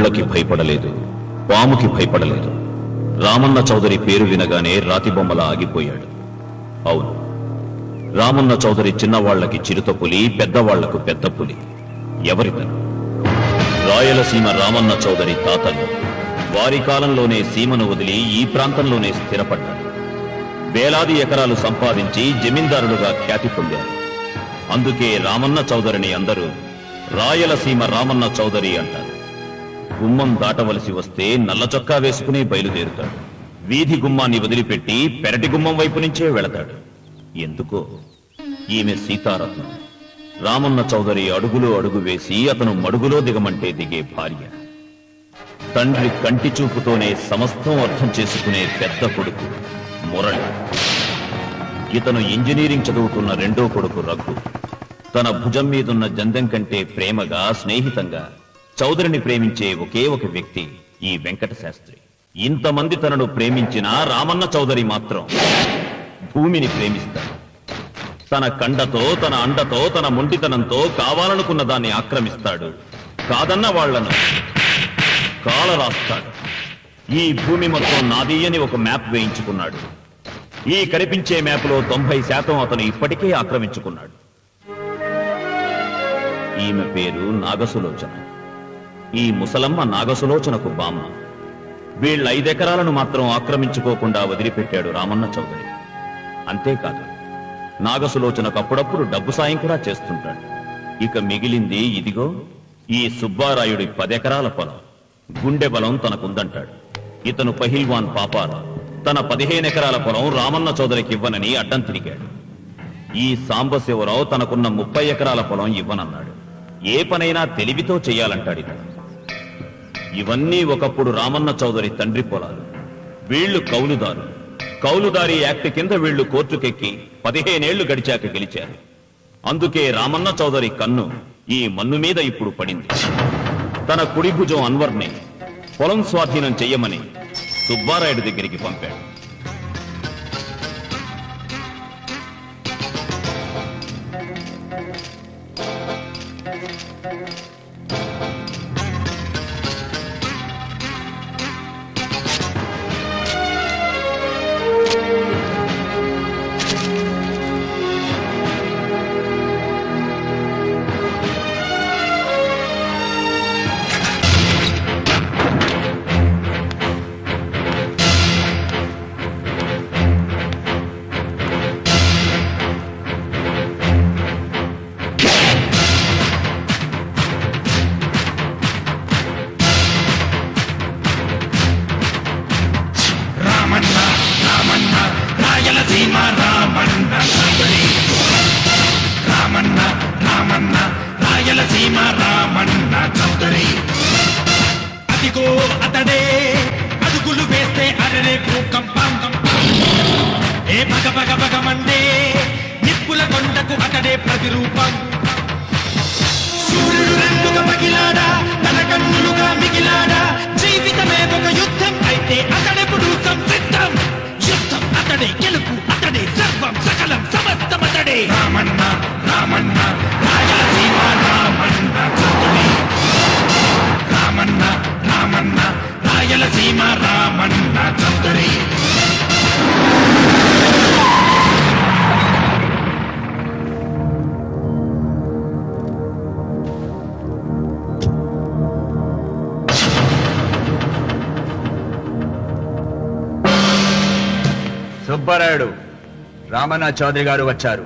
ముళ్ళకి భయపడలేదు, పాముకి భయపడలేదు. రామన్న చౌదరి పేరు వినగానే రాతిబొమ్మలా ఆగిపోయాడు. అవును, రామన్న చౌదరి చిన్నవాళ్లకి చిరుత పులి, పెద్దవాళ్లకు పెద్ద పులి. ఎవరితను? రాయలసీమ రామన్న చౌదరి తాతలు. వారి కాలంలోనే సీమను వదిలి ఈ ప్రాంతంలోనే స్థిరపడ్డారు. వేలాది ఎకరాలు సంపాదించి జమీందారులుగా ఖ్యాతి పొందారు. అందుకే రామన్న చౌదరిని అందరూ రాయలసీమ రామన్న చౌదరి అంటారు. గుమ్మం దాటవలసి వస్తే నల్ల చొక్కా వేసుకుని బయలుదేరుతాడు. వీధి గుమ్మాన్ని వదిలిపెట్టి పెరటి గుమ్మం వైపు నుంచే వెళతాడు. ఎందుకో? ఈమె సీతారత్నం. రామన్న చౌదరి అడుగులో అడుగు వేసి అతను మడుగులో దిగమంటే దిగే భార్య. తండ్రి కంటి చూపుతోనే సమస్తం అర్థం చేసుకునే పెద్ద కొడుకు మురళి. ఇతను ఇంజనీరింగ్ చదువుతున్న రెండో కొడుకు రఘు. తన భుజం మీదున్న జందెం కంటే ప్రేమగా, స్నేహితంగా చౌదరిని ప్రేమించే ఒకే ఒక వ్యక్తి ఈ వెంకట శాస్త్రి. ఇంతమంది తనను ప్రేమించిన రామన్న చౌదరి మాత్రం భూమిని ప్రేమిస్తాడు. తన కండతో, తన అండతో, తన మొండితనంతో కావాలనుకున్న దాన్ని ఆక్రమిస్తాడు. కాదన్న వాళ్లను కాల రాస్తాడు. ఈ భూమి మొత్తం నాది అని ఒక మ్యాప్ వేయించుకున్నాడు. ఈ కనిపించే మ్యాప్లో 90% అతను ఇప్పటికే ఆక్రమించుకున్నాడు. ఈమె పేరు నాగసులోచన. ఈ ముసలమ్మ నాగసులోచనకు బామ్మ. వీళ్ళ 5 ఎకరాలను మాత్రం ఆక్రమించుకోకుండా వదిలిపెట్టాడు రామన్న చౌదరి. అంతేకాదు, నాగసులోచనకు అప్పుడప్పుడు డబ్బు సాయం కూడా చేస్తుంటాడు. ఇక మిగిలింది ఇదిగో ఈ సుబ్బారాయుడి 10 ఎకరాల పొలం. గుండె బలం తనకుందంటాడు. ఇతను పహిల్వాన్ పాపారా తన 15 ఎకరాల పొలం రామన్న చౌదరికి ఇవ్వనని అడ్డం తిరిగాడు. ఈ సాంబశివరావు తనకున్న 30 ఎకరాల పొలం ఇవ్వనన్నాడు. ఏ పనైనా తెలివితో చెయ్యాలంటాడు ఇతను. ఇవన్నీ ఒకప్పుడు రామన్న చౌదరి తండ్రి పొలాలు. వీళ్లు కౌలుదారు. కౌలుదారీ యాక్ట్ కింద వీళ్లు కోర్టుకెక్కి 15 ఏళ్లు గడిచాక గెలిచారు. అందుకే రామన్న చౌదరి కన్ను ఈ మన్ను మీద ఇప్పుడు పడింది. తన కుడి భుజం అన్వర్ని పొలం స్వాధీనం చెయ్యమని సుబ్బారాయుడు దగ్గరికి పంపాడు. సుబ్బారాయుడు, రామన్న చౌదరి గారు వచ్చారు.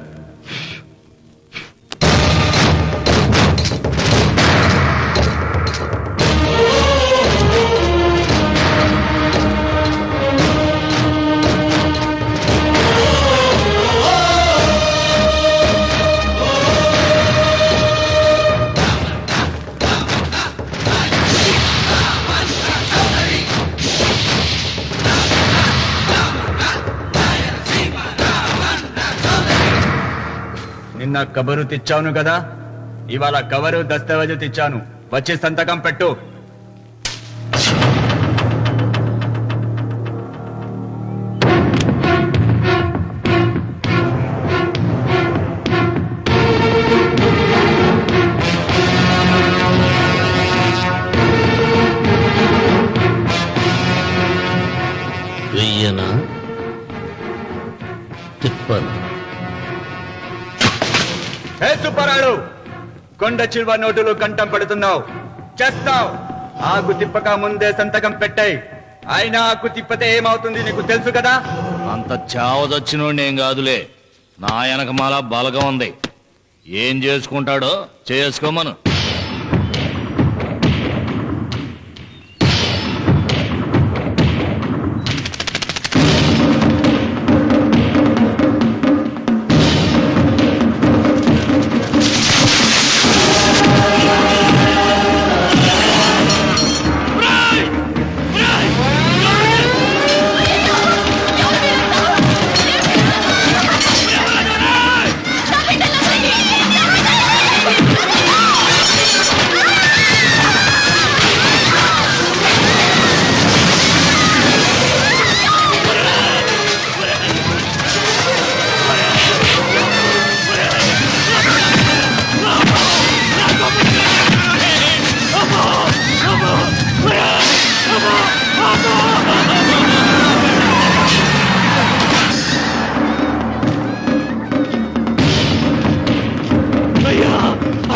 నిన్న కబరు తెచ్చాను కదా, ఇవాళ కవరు దస్తావేజు తెచ్చాను. వచ్చి సంతకం పెట్టు. ఈయన తిప్పను. సుబ్బారాయుడు, కొండ చిల్వ నోటులు కంఠం పడుతున్నావు, చేస్తావు. ఆకు తిప్పక ముందే సంతకం పెట్టాయి. అయినా ఆకు తిప్పతే ఏమవుతుంది నీకు తెలుసు కదా. అంత చావదచ్చినోడు ఏం కాదులే, నా వెనకమాల బలగం ఉంది. ఏం చేసుకుంటాడో చేసుకోమను.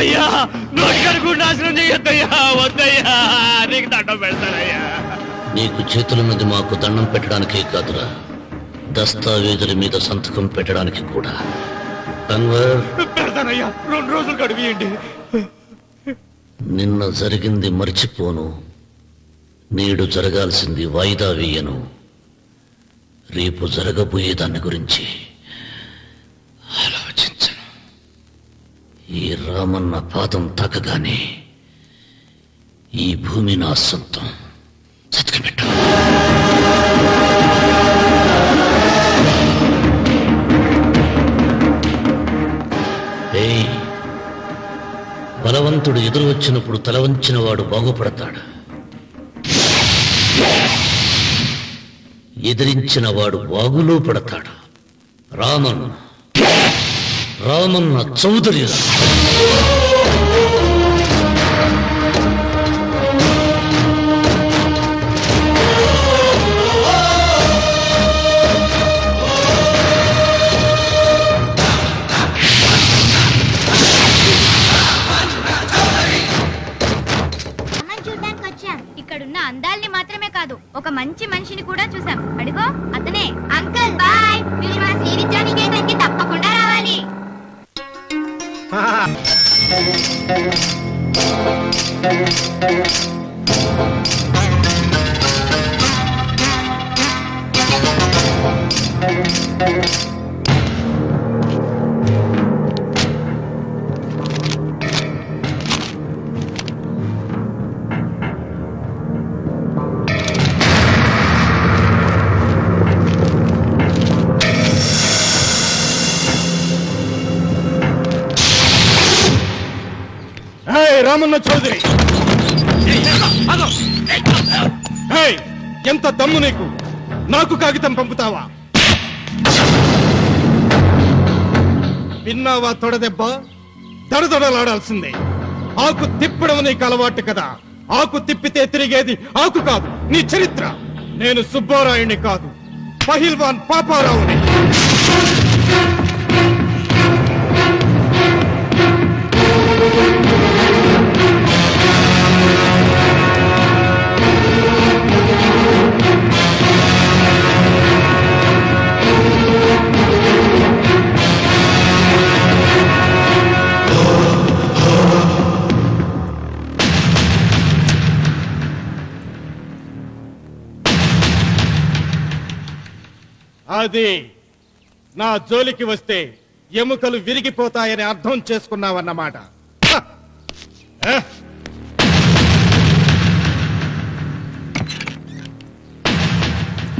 అయ్యా, నోటికడుగు నాశనం చెయ్యొద్దయ్యా, వద్దయ్యా, నీకు దండం పెడతానయ్యా. నీకు చేతులున్నది మాకు దండం పెట్టడానికే కాదురా, దస్తావేజుల మీద సంతకం పెట్టడానికి కూడా. పెడతానయ్యా, 2 రోజులు గడిపియండి. నిన్న జరిగింది మర్చిపోను, నేడు జరగాల్సింది వాయిదా వేయను. రేపు జరగబోయే దాని గురించి ఆలోచించను. ఈ రామన్న పాదం తాకగానే ఈ భూమి నా సొంతం. సంతకం పెట్టు. బలవంతుడు ఎదురు వచ్చినప్పుడు తల వంచిన వాడు బాగుపడతాడు, ఎదిరించిన వాడు వాగులో పడతాడు. రామన్న చౌదరి. ఇక్కడున్న అందాల్ని మాత్రమే కాదు, ఒక మంచి మనిషిని కూడా చూసాం. అడిగో అతనే. అంకుల్ బాయ్, మీరు మా శ్రీవిద్యానికేతన్కి తప్పకుండా రావాలి. రామన్న చౌదరి, ఎంత దమ్ము నీకు? నాకు కాగితం పంపుతావా? విన్నావా తొడదెబ్బ? దడదడలాడాల్సిందే. ఆకు తిప్పడం నీకు అలవాటు కదా. ఆకు తిప్పితే తిరిగేది ఆకు కాదు, నీ చరిత్ర. నేను సుబ్బారాయుని కాదు, పహిల్వాన్ పాపారావుని. అది నా జోలికి వస్తే ఎముకలు విరిగిపోతాయని అర్థం చేసుకున్నావన్నమాట.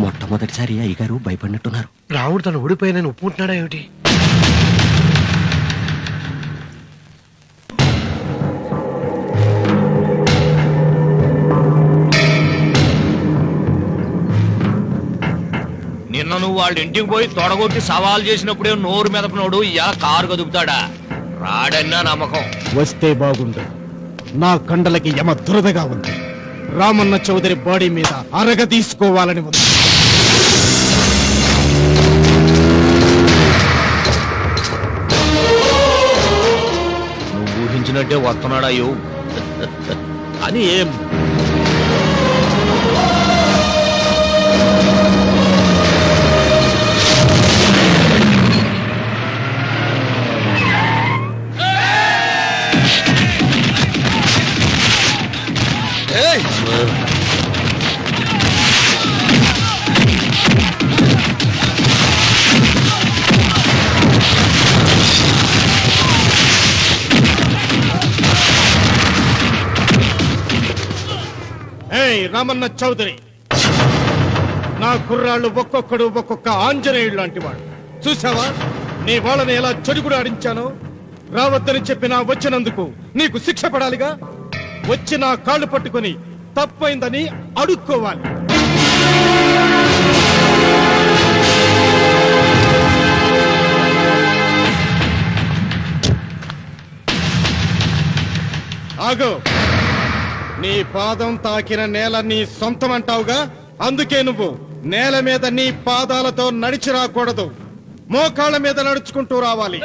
మొట్టమొదటిసారి అయ్యగారు భయపడినట్టున్నారు. రావుడు తను ఓడిపోయానని ఒప్పుకుంటున్నాడా ఏమిటి? నిన్న నువ్వు వాళ్ళ ఇంటికి పోయి తొడగొట్టి సవాల్ చేసినప్పుడే నోరు మెదపనోడు ఇలా కారు కదుపుతాడా? రాడన్నా నమ్మకం. వస్తే బాగుండు. నా కండలకి యమ దురదగా ఉంది. రామన్న చౌదరి బాడీ మీద అరగ తీసుకోవాలని ఉంది. వస్తున్నట్టే వస్తున్నాడా అయ్యో అని ఏం రామన్న చౌదరి, నా కుర్రాళ్ళు ఒక్కొక్కడు ఒక్కొక్క ఆంజనేయుడు లాంటి వాడు. చూసావా నీ వాళ్ళని ఎలా చెడుగుడు ఆడించానో? రావద్దని చెప్పినా వచ్చినందుకు నీకు శిక్ష పడాలిగా. వచ్చి నా కాళ్ళు పట్టుకుని తప్పైందని అడుక్కోవాలి. ఆగో, నీ పాదం తాకిన నేల నీ సొంతం అంటావుగా, అందుకే నువ్వు నేల మీద నీ పాదాలతో నడిచి రాకూడదు, మోకాళ్ళ మీద నడుచుకుంటూ రావాలి.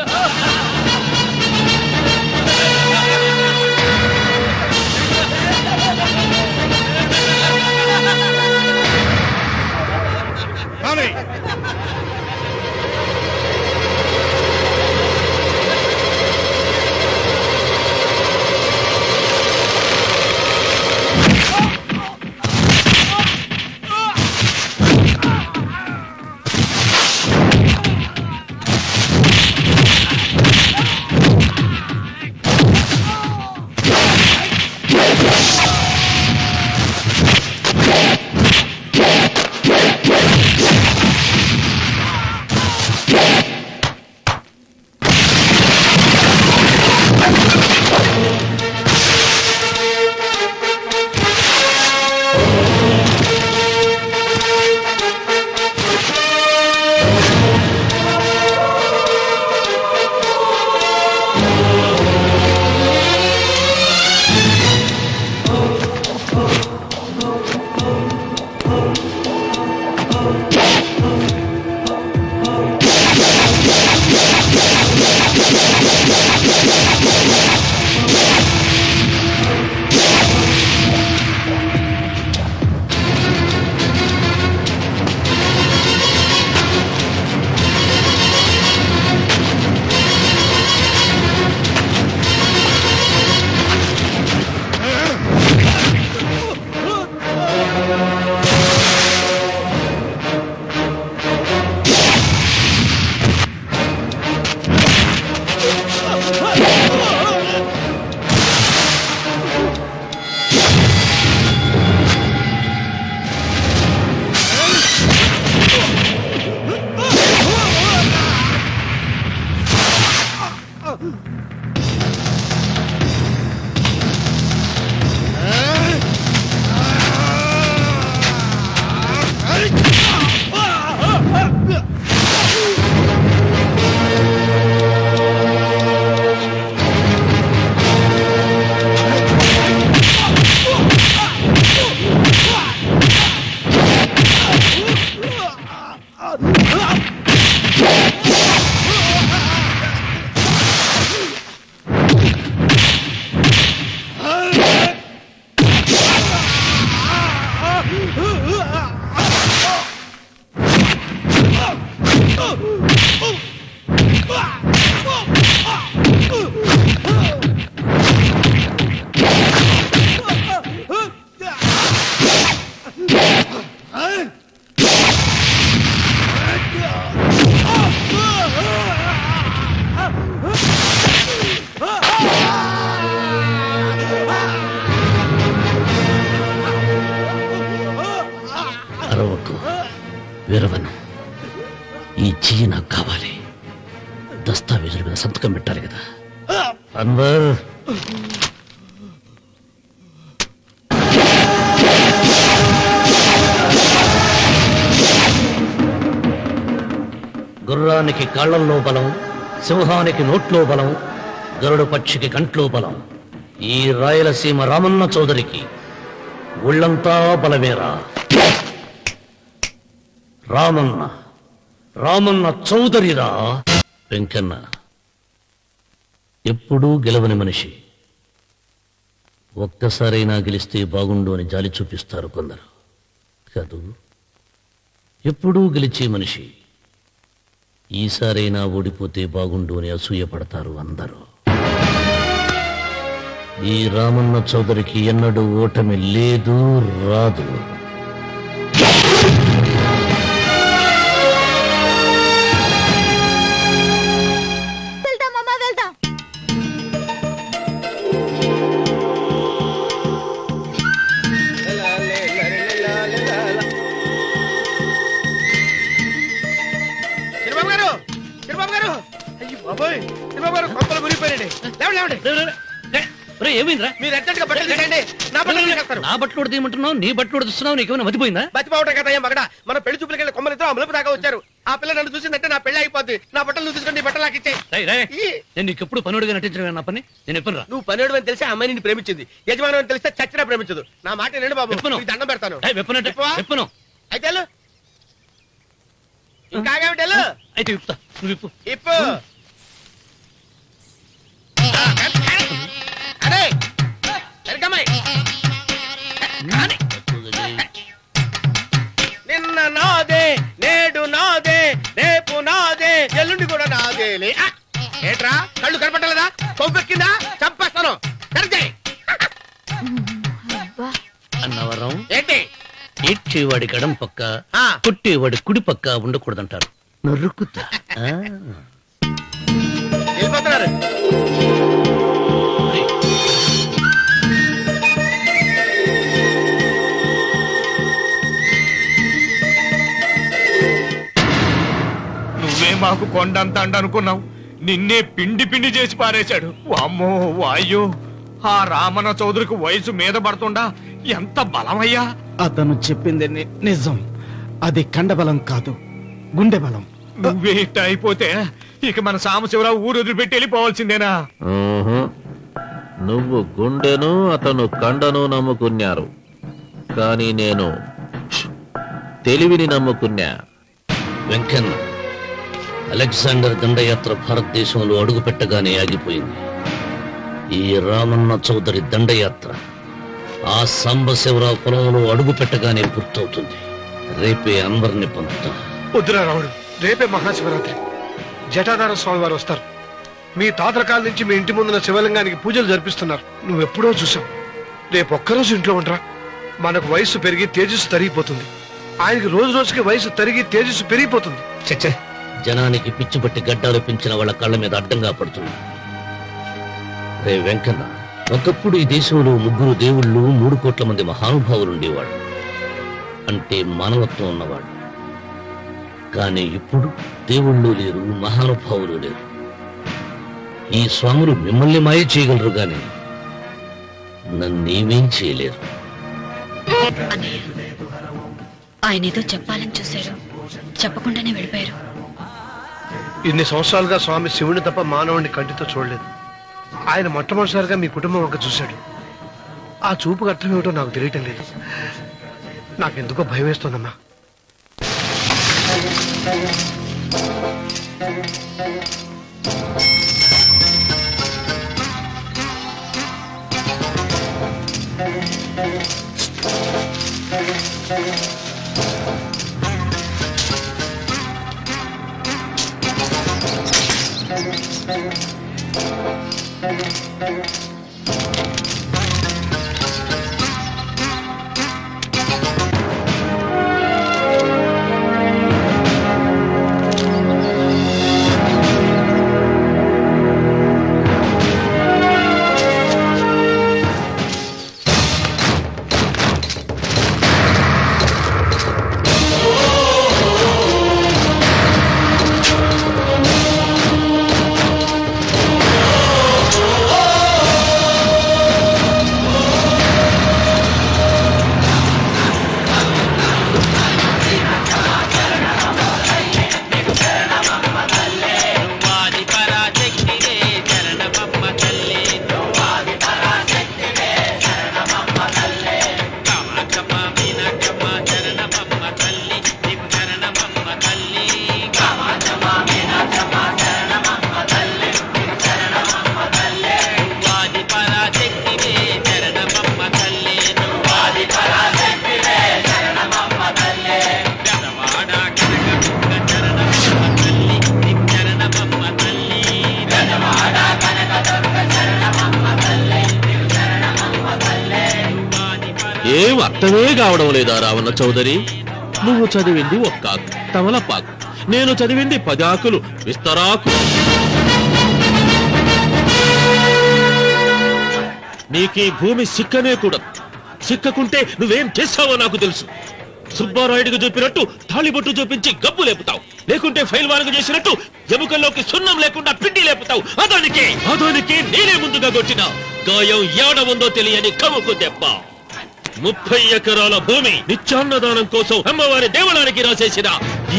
కానీ వీరవన్, ఈ చెయ్యి నాకు కావాలి. దస్తావేజుల మీద సంతకం పెట్టాలి కదా. అన్వర్, గుర్రానికి కాళ్లల్లో బలం, సింహానికి నోట్లో బలం, గరుడు పక్షికి కంట్లో బలం. ఈ రాయలసీమ రామన్న చౌదరికి ఒళ్ళంతా బలమేరా. రామన్న చౌదరిరా. వెంకన్న ఎప్పుడూ గెలవని మనిషి, ఒక్కసారైనా గెలిస్తే బాగుండు అని జాలి చూపిస్తారు కొందరు కాదు. ఎప్పుడూ గెలిచే మనిషి ఈసారైనా ఓడిపోతే బాగుండు అని అసూయపడతారు అందరూ. ఈ రామన్న చౌదరికి ఎన్నడూ ఓటమి లేదు, రాదు. ఏమైందిరా? మీరు అర్జెంట్గా బట్టలు తీసేయండి. నా బట్టలు ఉడతీయమంటున్నావు, నీ బట్టలు ఉడుతున్నావు, నీకేమైనా మతిపోయిందా? బతిపోవటం కదా ఏం మగడ. మన పెళ్లి చూపులకి వెళ్ళి కొమ్మలితో అమలుపు దాకా వచ్చారు. ఆ పిల్ల నన్ను చూసిందంటే నా పెళ్లి అయిపోద్ది. నా బట్టలు నువ్వు తీసుకొని బట్టలు నాకు ఇచ్చేయి. నేను నీకు ఎప్పుడు పనుడిగా నటించడం నా పని. నేను ఎప్పుడు నువ్వు పనుడు అని తెలిసి ఆ అమ్మాయి నిన్ను ప్రేమించింది. యజమాని అని తెలిస్తే చచ్చినా ప్రేమించదు. నా మాట నేను బాబు నీకు దండం పెడతాను. చెప్పను అయితే ఇంకాగేమిటి అయితే ఇప్పుతా. నువ్వు ఇప్పు ఇప్పు. అరే నిన్న నాదే, నేడు నాదే, రేపు నాదే, ఎల్లుండి కూడా నాదేలే. ఏట్రా కళ్ళు కనపట్టలేదా? కొవ్వెక్కిందా? చంపేస్తాను. అన్నవరం ఏంటి? ఏడ్చేవాడి గడం పక్క, కొట్టేవాడి కుడి పక్క ఉండకూడదంటారు. నరుకుతా వెళ్ళిపోతున్నారు. నువ్వే మాకు కొండంత అండ అనుకున్నావు, నిన్నే పిండి పిండి చేసి పారేశాడు. వామ్మో వాయు, ఆ రామన్న చౌదరికి వయసు మీద పడుతుండా ఎంత బలమయ్యా. అతను చెప్పింది నిజం. అది కండబలం కాదు, గుండె బలం. నువ్వేట అయిపోతే ఇక మన సాంబశివరావు ఊరు వదిలిపెట్టి వెళ్ళిపోవాల్సిందేనా? నువ్వు గుండెను, అతను కండను నమ్ముకున్నారు, కానీ నేను తెలివిని నమ్ముకున్నా. వెంకన్న, అలెగ్జాండర్ దండయాత్ర భారతదేశంలో అడుగు పెట్టగానే ఆగిపోయింది. ఈ రామన్న చౌదరి దండయాత్ర ఆ సాంబశివరావు పొలంలో అడుగు పెట్టగానే పూర్తవుతుంది. రేపే అన్వర్ని పంపుతా. వద్దురా రావుడు, రేపే మహాశివరాత్రి. జటాధార స్వామి వారు వస్తారు. మీ తాతల కాల నుంచి మీ ఇంటి ముందున్న శివలింగానికి పూజలు జరిపిస్తున్నారు. నువ్వెప్పుడో చూసావు. రేపు ఒక్కరోజు ఇంట్లో ఉండరా. మనకు వయసు పెరిగి తేజస్సు తరిగిపోతుంది. ఆయనకి రోజు రోజుకి వయసు తరిగి తేజస్సు పెరిగిపోతుంది. చచ్చే, జనానికి పిచ్చి పట్టి గడ్డాలు పెంచిన వాళ్ళ కళ్ళ మీద అడ్డంగా పడుతుంది. రే వెంకన్న, ఒకప్పుడు ఈ దేశంలో 3 దేవుళ్ళు, 3 కోట్ల మంది మహానుభావులు ఉండేవాడు, అంటే మానవత్వం ఉన్నవాడు. కానీ ఇప్పుడు దేవుళ్ళు లేరు, మహానుభావులు లేరు. ఈ స్వాములు మిమ్మల్ని మాయ చేయగలరు, గాని నన్నేమేం చేయలేరు. ఆయన ఏదో చెప్పాలని చూశారు, చెప్పకుండానే వెళ్ళిపోయారు. ఇన్ని సంవత్సరాలుగా స్వామి శివుని తప్ప మానవుడిని కంటితో చూడలేదు. ఆయన మొట్టమొదటిసారిగా మీ కుటుంబం వంక చూశాడు. ఆ చూపుకు అర్థం ఏమిటో నాకు తెలియటం లేదు. నాకెందుకో భయం వేస్తోందమ్మా. అర్థమే కావడం లేదా రావణ చౌదరి? నువ్వు చదివింది ఒక్కాకు తమలపాకు, నేను చదివింది 10 ఆకులు విస్తరాకు. నీకీ భూమి సిక్కనే కూడా. సిక్కకుంటే నువ్వేం చేస్తావో నాకు తెలుసు. సుబ్బారాయుడికి చూపినట్టు తాళిబొట్టు చూపించి గబ్బు లేపుతావు, లేకుంటే ఫైల్ వానకు చేసినట్టు ఎముకల్లోకి సున్నం లేకుండా పిండి లేపుతావు. అదానికి నేనే ముందుగా కొట్టిన గాయం ఏడ ఉందో తెలియని కముకు దెబ్బ. 30 ఎకరాల భూమి నిత్యాన్నదానం కోసం అమ్మవారి దేవాలయానికి రాసేసిన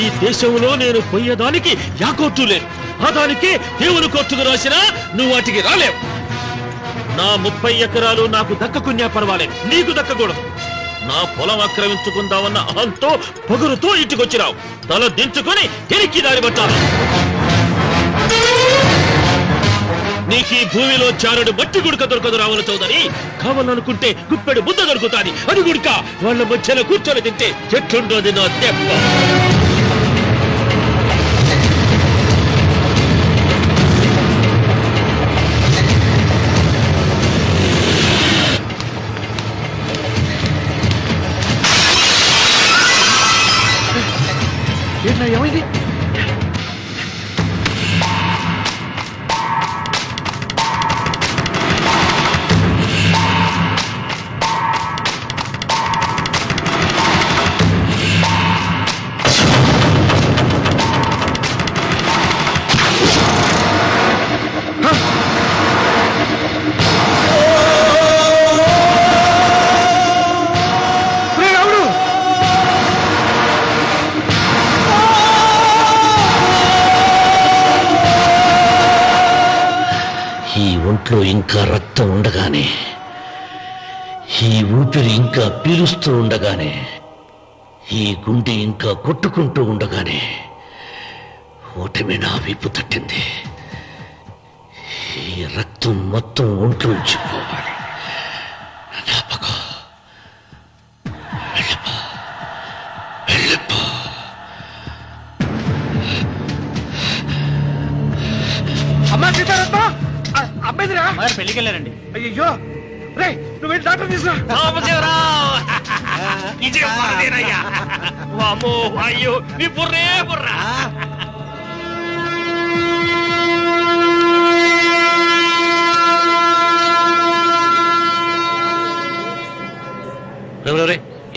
ఈ దేశంలో నేను పోయేదానికి యా కోర్టు లేదు. అదానికి దేవుని కోర్టుకు రాసినా నువ్వు వాటికి రాలేవు. నా 30 ఎకరాలు నాకు దక్కకున్నా పర్వాలేదు, నీకు దక్కకూడదు. నా పొలం ఆక్రమించుకుందామన్న అహంతో పొగరుతో ఇంటికొచ్చినావు. తల దించుకొని తిరిగి దారి పట్టాలి. నీకీ భూమిలో చారుడు మట్టి గుడక దొరకదు రావణ చౌదరి. కావాలనుకుంటే గుప్పెడు ముద్ద దొరుకుతాది, అది గుడక వాళ్ళ మధ్యలో కూర్చొని తింటే చెట్లుండోది నా దెబ్బ. ఏమైంది? ఒంట్లో ఇంకా రక్తం ఉండగానే, ఈ ఊపిరి ఇంకా పీలుస్తూ ఉండగానే, ఈ గుండె ఇంకా కొట్టుకుంటూ ఉండగానే ఓటమి నా వీపు తట్టింది. ఈ రక్తం మొత్తం ఒంట్లో ఉంచిపోవాలి. అమ్మా సీతారత్న, అమ్మాయిదిరా పెళ్లికి వెళ్ళారండి. అయ్యో రే, నువ్వు వెళ్ళి డాక్టర్ తీసుకురా. అయ్యో నీ బుర్రే బుర్రా.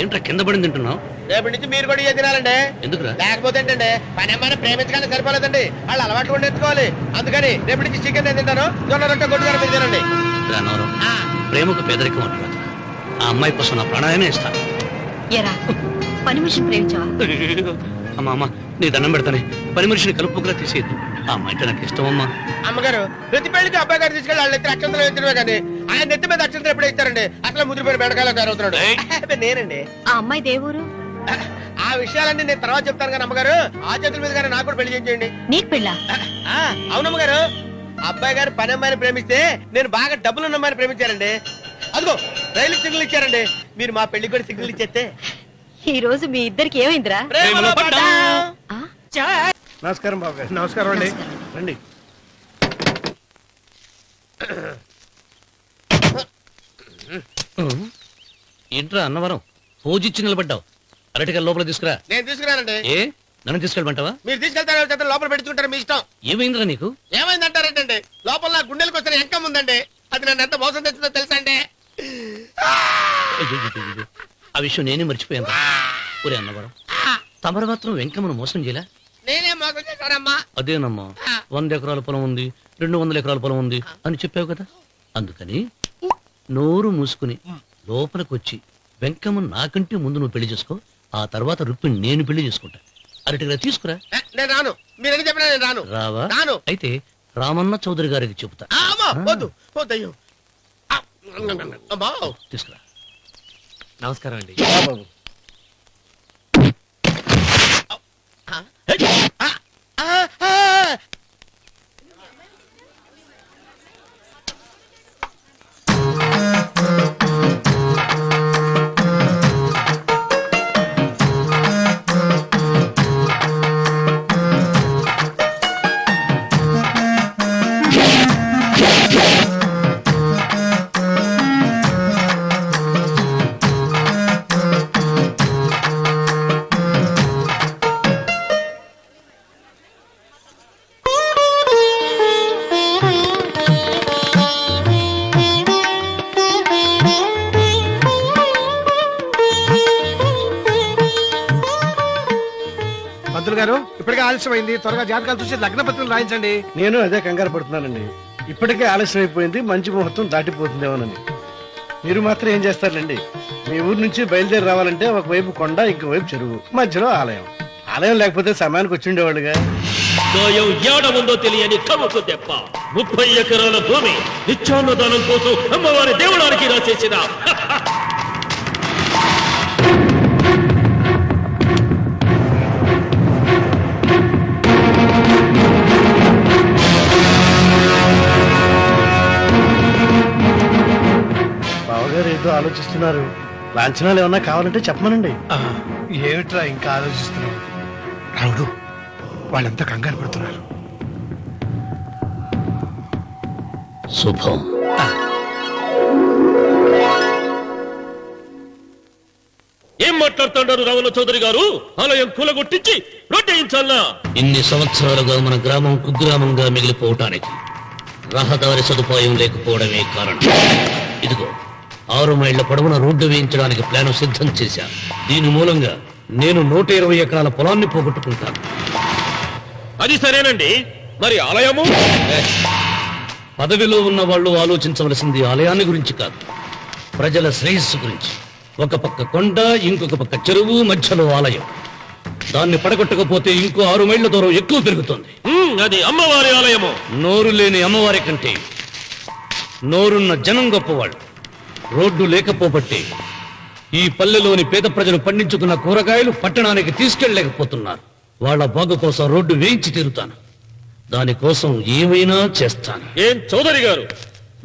ఏంట్రా కింద పడింది తింటున్నావు? రేపటి నుంచి మీరు కూడా తినాలండి. ఎందుకురా? లేకపోతే ఏంటండి, పని అమ్మాయిని ప్రేమించగానే సరిపోలేదండి, వాళ్ళు అలవాట్లు కూడా నేర్చుకోవాలి. అందుకని రేపటి నుంచి చికెన్ నేను తింటాను, జొన్న రొట్టె కొట్టుగారు మీరు తినండి. ప్రేమకు పేదరికం అంటారు. ఆ అమ్మాయి కోసం నా ప్రాణాయమే ఇస్తాను. పని మనిషిని ప్రేమించావా? అమ్మా నీ దండం పెడతానే, పని మనిషిని కలుపుకులా తీసేయద్దు. ఆ అమ్మాయి అంటే నాకు ఇష్టం అమ్మా. అమ్మగారు ప్రతి పెళ్లికి అబ్బాయి గారు తీసుకెళ్ళి వాళ్ళు ఎత్తి అక్షంతలు వేయించడమే కానీ ఆయన నెత్తి మీద అక్షంతలు ఎప్పుడే ఇస్తారండి. అసలు ముదిరిపోయిన బెడకాయలో తయారవుతున్నాడు. నేనండి. ఆ అమ్మాయి దేవురు. ఆ విషయాలన్నీ నేను తర్వాత చెప్తాను కానీ అమ్మగారు, ఆ చేతుల మీద కానీ నాకు కూడా పెళ్లి చేయండి. నీకు పెళ్ళా? అవునమ్మగారు, అబ్బాయి గారు పని అమ్మాయిని ప్రేమిస్తే నేను బాగా డబ్బులున్న అమ్మాయిని ప్రేమించారండి. అదిగో రైలు సిగ్నల్ ఇచ్చారండి. మీరు మా పెళ్లికి కూడా సిగ్నల్ ఇచ్చేస్తే. ఈ రోజు మీ ఇద్దరికి ఏమైందిరా? నమస్కారం బాబు గారు. నమస్కారం అండి, రండి. ఏంట్రా అన్నవరం పోజిచ్చి నిలబడ్డావు? అరటిగా లోపల తీసుకురా. నేను తీసుకురానండి. ఏ నన్ను తీసుకెళ్ళమంటావా? మీరు తీసుకెళ్తారు, లోపల పెట్టుకుంటారు, మీ ఇష్టం. ఏమైందిరా నీకు? ఏమైందంటారేంటండి, లోపల నా గుండెలకు వచ్చిన ఎంకం ఉందండి, అది నన్ను ఎంత మోసం తెచ్చిందో తెలుసా అండి. ఆ విషయం నేనే మర్చిపోయాను. ఒరే అన్నవరం, తమరు మాత్రం వెంకమ్మను మోసం చేయలే? నేనే మోసం చేశానమ్మా. అదేనమ్మా, 100 ఎకరాల పొలం ఉంది, 200 ఎకరాల పొలం ఉంది అని చెప్పావు కదా. అందుకని నోరు మూసుకుని లోపలికి వచ్చి వెంకమ్మను నాకంటే ముందు నువ్వు పెళ్లి చేసుకో. ఆ తర్వాత రుక్మిణి నేను పెళ్లి చేసుకుంటా. అరటిగా తీసుకురా. నేను రాను, మీరని చెప్పినా నేను రాను. రావా? రాను. అయితే రామన్న చౌదరి గారికి చెబుతా. వద్దు వద్దయ్యో. తీసుకురా. నమస్కారం అండి. ఆలస్యమైంది. త్వరగా జాతకాలు చూసి లగ్న పత్రికలు రాయించండి. నేను అదే కంగారు పడుతున్నానండి. ఇప్పటికే ఆలస్యం అయిపోయింది, మంచి ముహూర్తం దాటిపోతుందేమోనని. మీరు మాత్రం ఏం చేస్తారండి? మీ ఊరు నుంచి బయలుదేరి రావాలంటే ఒకవైపు కొండ, ఇంకోవైపు చెరువు, మధ్యలో ఆలయం. ఆలయం లేకపోతే సమయానికి వచ్చి ఉండేవాళ్ళుగా. ఏడముందో తెలియని కవుకు తెప్ప 30 ఎకరాల భూమి నిత్యాన్నదానం కోసం అమ్మవారి దేవుడానికి రాసేసిన బావగారు ఏదో ఆలోచిస్తున్నారు. లాంఛనాలు ఏమన్నా కావాలంటే చెప్పమనండి. ఏమిట్రా ఇంకా ఆలోచిస్తున్నావు? రావుడు, వాళ్ళంతా కంగారు పడుతున్నారు. శుభం. ఏం మాట్లాడుతున్నారు రావణ చౌదరి గారు? ఆలయం కూలగొట్టించి రొట్టేయించాలా? ఇన్ని సంవత్సరాలుగా మన గ్రామం కుగ్రామంగా మిగిలిపోవటానికి రహదారి సదుపాయం లేకపోవడమే కారణం. ఇదిగో 6 మైళ్ల పొడవున రోడ్డు వేయించడానికి ప్లాను సిద్ధం చేశా. దీని మూలంగా నేను 120 ఎకరాల పొలాన్ని పోగొట్టుకుంటాను. అది సరేనండి, మరి ఆలయము? పదవిలో ఉన్న వాళ్ళు ఆలోచించవలసింది ఆలయాన్ని గురించి కాదు, ప్రజల శ్రేయస్సు గురించి. ఒక పక్క కొండ, ఇంకొక పక్క చెరువు, మధ్యలో ఆలయం. దాన్ని పడగొట్టకపోతే ఇంకో 6 మైళ్ల దూరం ఎక్కువ పెరుగుతుంది. అది అమ్మవారి ఆలయము. నోరు లేని అమ్మవారి కంటే నోరున్న జనం గొప్పవాళ్ళు. రోడ్డు లేకపోబట్టి ఈ పల్లెలోని పేద ప్రజలు పండించుకున్న కూరగాయలు పట్టణానికి తీసుకెళ్లలేకపోతున్నారు. వాళ్ళ బాగు కోసం రోడ్డు వేయించి తీరుతాను. దానికోసం ఏమైనా చేస్తాను. ఏం చౌదరి గారు,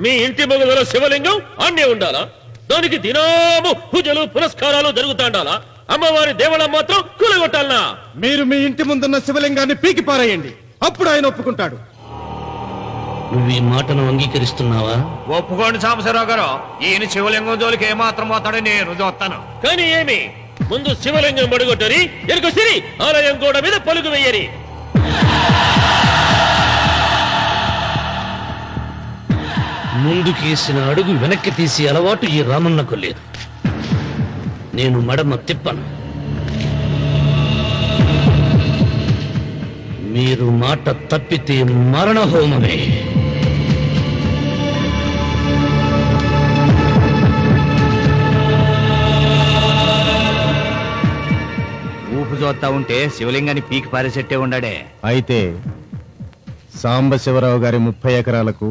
మీ ఇంటి మొగల శివలింగం ఆన్నే ఉండాలా? దానికి దినాము పూజలు పురస్కారాలు జరుగుతాండాలా? అమ్మవారి దేవళం మాత్రం కూలగొట్టాలనా? మీరు మీ ఇంటి ముందున్న శివలింగాన్ని పీకి పారేయండి, అప్పుడు ఆయన ఒప్పుకుంటాడు. నువ్వు ఈ మాటను అంగీకరిస్తున్నావా? ఒప్పుకోండి సాంబశివరావు గారు. ఈయన శివలింగం జోలికి ఏమాత్రం పోతాడో నేను చూస్తాను. కానీ ఏమి, ముందు శివలింగం పడుగొట్టరి, ఎరుకు సిరి ఆలయం గోడ మీద పలుగు వేయరి. ముందుకేసిన అడుగు వెనక్కి తీసి అలవాటు ఈ రామన్నకు లేదు. నేను మడమ తిప్పను. మీరు మాట తప్పితే మరణ హోమమే. ఊపు చూస్తా ఉంటే శివలింగాన్ని పీకి పారేసెట్టే ఉండాడే. అయితే సాంబశివరావు గారి 30 ఎకరాలకు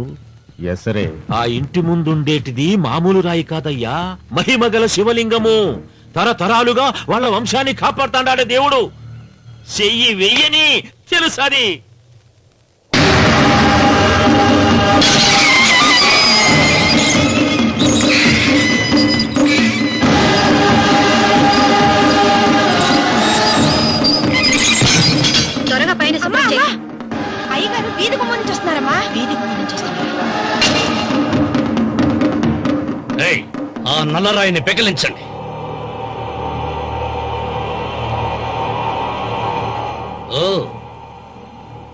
ఎసరే. ఆ ఇంటి ముందుండేటిది మామూలు రాయి కాదయ్యా, మహిమగల శివలింగము. తరతరాలుగా వాళ్ళ వంశాన్ని కాపాడుతాడే దేవుడు. చెయ్యి వెయ్యని తెలుసది. త్వరగా పైన అయ్యగారు వీధి గుమ్మ నుంచి వస్తున్నారమ్మా. వీధి గుమ్మ నుంచి వస్తున్నారు. ఆ నల్లరాయిని పెకిలించండి. ఓ,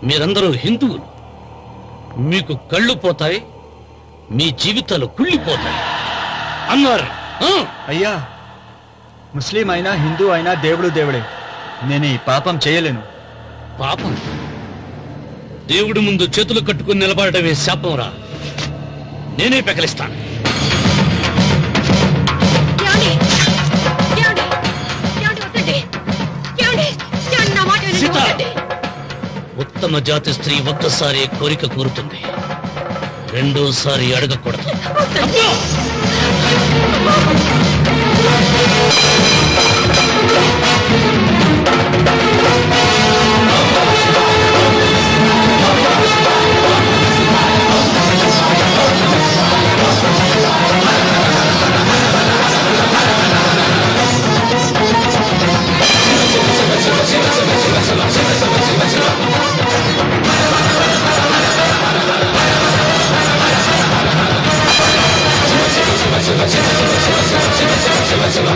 మీరందరూ హిందువులు. మీకు కళ్ళు పోతాయి, మీ జీవితాలు కుళ్ళిపోతాయి అన్నారు. అయ్యా, ముస్లిం అయినా హిందూ అయినా దేవుడు దేవుడే. నేను ఈ పాపం చేయలేను. పాపం? దేవుడి ముందు చేతులు కట్టుకుని నిలబడటమే శాపం రా. నేనే పెకలిస్తాను. ఉత్తమ జాతి స్త్రీ ఒక్కసారి కోరిక కోరుతుంది, రెండోసారి అడగకూడదు. శివ శివ శివ శివ శివ శివ శివ శివ శివ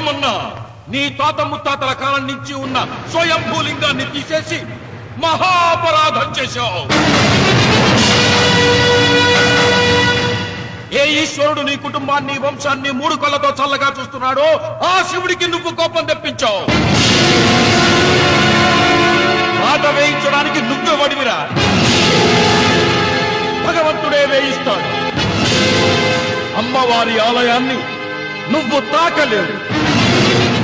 రామన్న నీ తాత ముత్తాతల కాలం నుంచి ఉన్న స్వయంభూలింగాన్ని తీసేసి మహాపరాధం చేశావు. ఏ ఈశ్వరుడు నీ కుటుంబాన్ని వంశాన్ని 3 కళ్ళతో చల్లగా చూస్తున్నాడో ఆ శివుడికి నువ్వు కోపం తెప్పించావు. మాట వేయించడానికి నువ్వే వడివిరా, భగవంతుడే వేయిస్తాడు. అమ్మవారి ఆలయాన్ని నువ్వు తాకలేవు.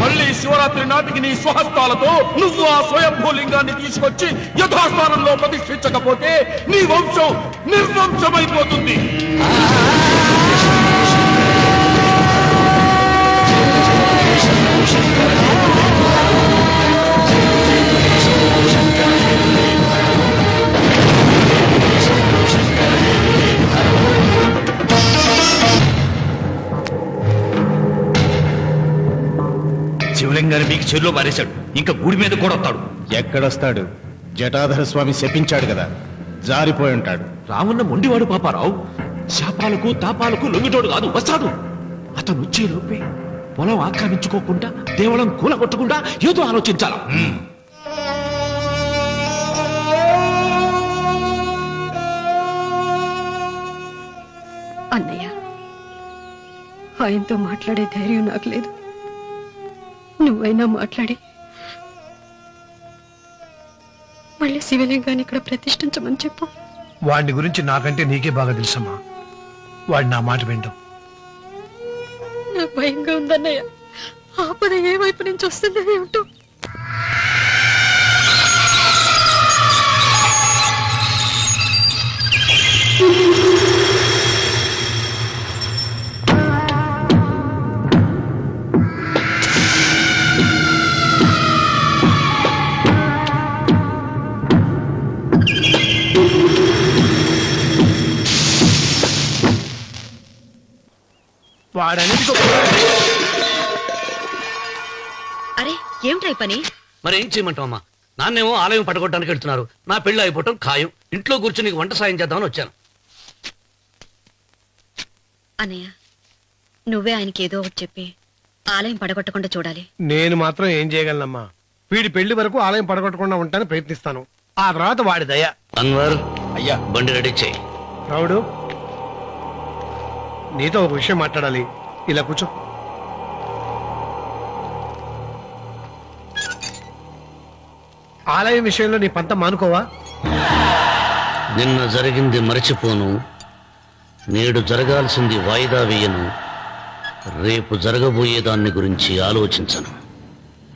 మళ్ళీ శివరాత్రి నాటికి నీ స్వహస్తాలతో నువ్వు ఆ స్వయంభూలింగాన్ని తీసుకొచ్చి యథాస్థానంలో ప్రతిష్ఠించకపోతే నీ వంశం నిర్వంశమైపోతుంది. శివలింగాన్ని మీకు చెరులో పారేశాడు. ఇంకా గుడి మీద కూడా వస్తాడు. ఎక్కడొస్తాడు? జటాధర స్వామి శపించాడు కదా, జారిపోయి ఉంటాడు. రామన్న మొండివాడు పాపారావు. శాపాలకు తాపాలకు లొంగిటోడు కాదు, వస్తాడు. అతను వచ్చే లోపే పొలం ఆక్రమించుకోకుండా దేవళం కూలగొట్టకుండా ఏదో ఆలోచించాలా. అన్నయ్య, ఆయనతో మాట్లాడే ధైర్యం నాకు లేదు. నువ్వైనా మాట్లాడి మళ్ళీ శివలింగాన్ని ఇక్కడ ప్రతిష్ఠించమని చెప్పు. వాడిని గురించి నాకంటే నీకే బాగా తెలుసమ్మా. వాడు నా మాట వింటాం. నాకు భయంగా ఉందన్నయ్య. ఆపద ఏ వైపు నుంచి వస్తుందో ఏమిటో. అరే ఏమిటై పని? మరి ఏం చేయమంటావమ్మా? నాన్నేమో ఆలయం పడగొట్టడానికి వెళ్తున్నారు. నా పెళ్లి అయిపోవటం ఖాయం. ఇంట్లో కూర్చొని వంట సాయం చేద్దామని వచ్చాను. అన్నయ్య, నువ్వే ఆయనకి ఏదో ఒకటి చెప్పి ఆలయం పడగొట్టకుండా చూడాలి. నేను మాత్రం ఏం చేయగలనమ్మా? వీడి పెళ్లి వరకు ఆలయం పడగొట్టకుండా ఉంటానని ప్రయత్నిస్తాను. ఆ తర్వాత వాడి దయ. అన్వర్, అయ్యా, బండి రెడీ చేయి. రావుడు, నీతో ఒక విషయం మాట్లాడాలి. ఇలా కూర్చో. ఆలయం విషయంలో నీ పంత మానుకోవా? నిన్న జరిగింది మరచిపోను, నేడు జరగాల్సింది వాయిదా వేయను, రేపు జరగబోయే దాన్ని గురించి ఆలోచించను.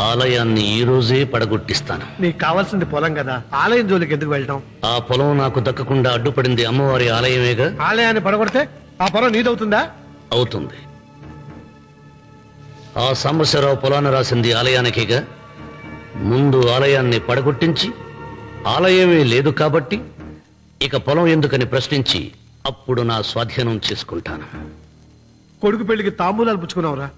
ఆలయాన్ని ఈ రోజే పడగొట్టిస్తాను. నీకు కావాల్సింది పొలం కదా, ఆలయం జోలికి ఎందుకు వెళ్ళటం? ఆ పొలం నాకు దక్కకుండా అడ్డుపడింది అమ్మవారి ఆలయమేగా. ఆలయాన్ని పడగొడితే ఆ పొలం నీదవుతుందా? అవుతుంది. ఆ సాంబశివరావు పొలాన్ని రాసింది ఆలయానికేగా. ముందు ఆలయాన్ని పడగొట్టించి ఆలయమే లేదు కాబట్టి ఇక పొలం ఎందుకని ప్రశ్నించి అప్పుడు నా స్వాధీనం చేసుకుంటాను. కొడుకు పెళ్లికి తాంబూలాలు పుచ్చుకున్నావురా.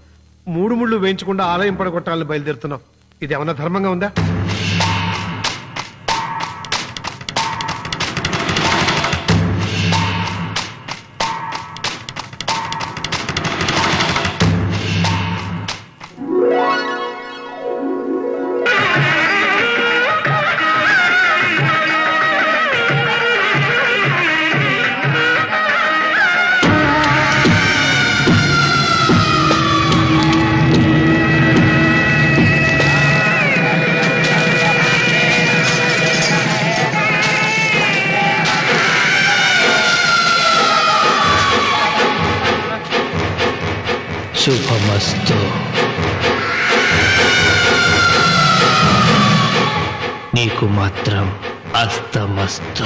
3 ముళ్ళు వేయించకుండా ఆలయం పడగొట్టాలని బయలుదేరుతున్నావు. ఇది ఏమన్నా ధర్మంగా ఉందా? శుభమస్తు. నీకు మాత్రం అస్తమస్తు.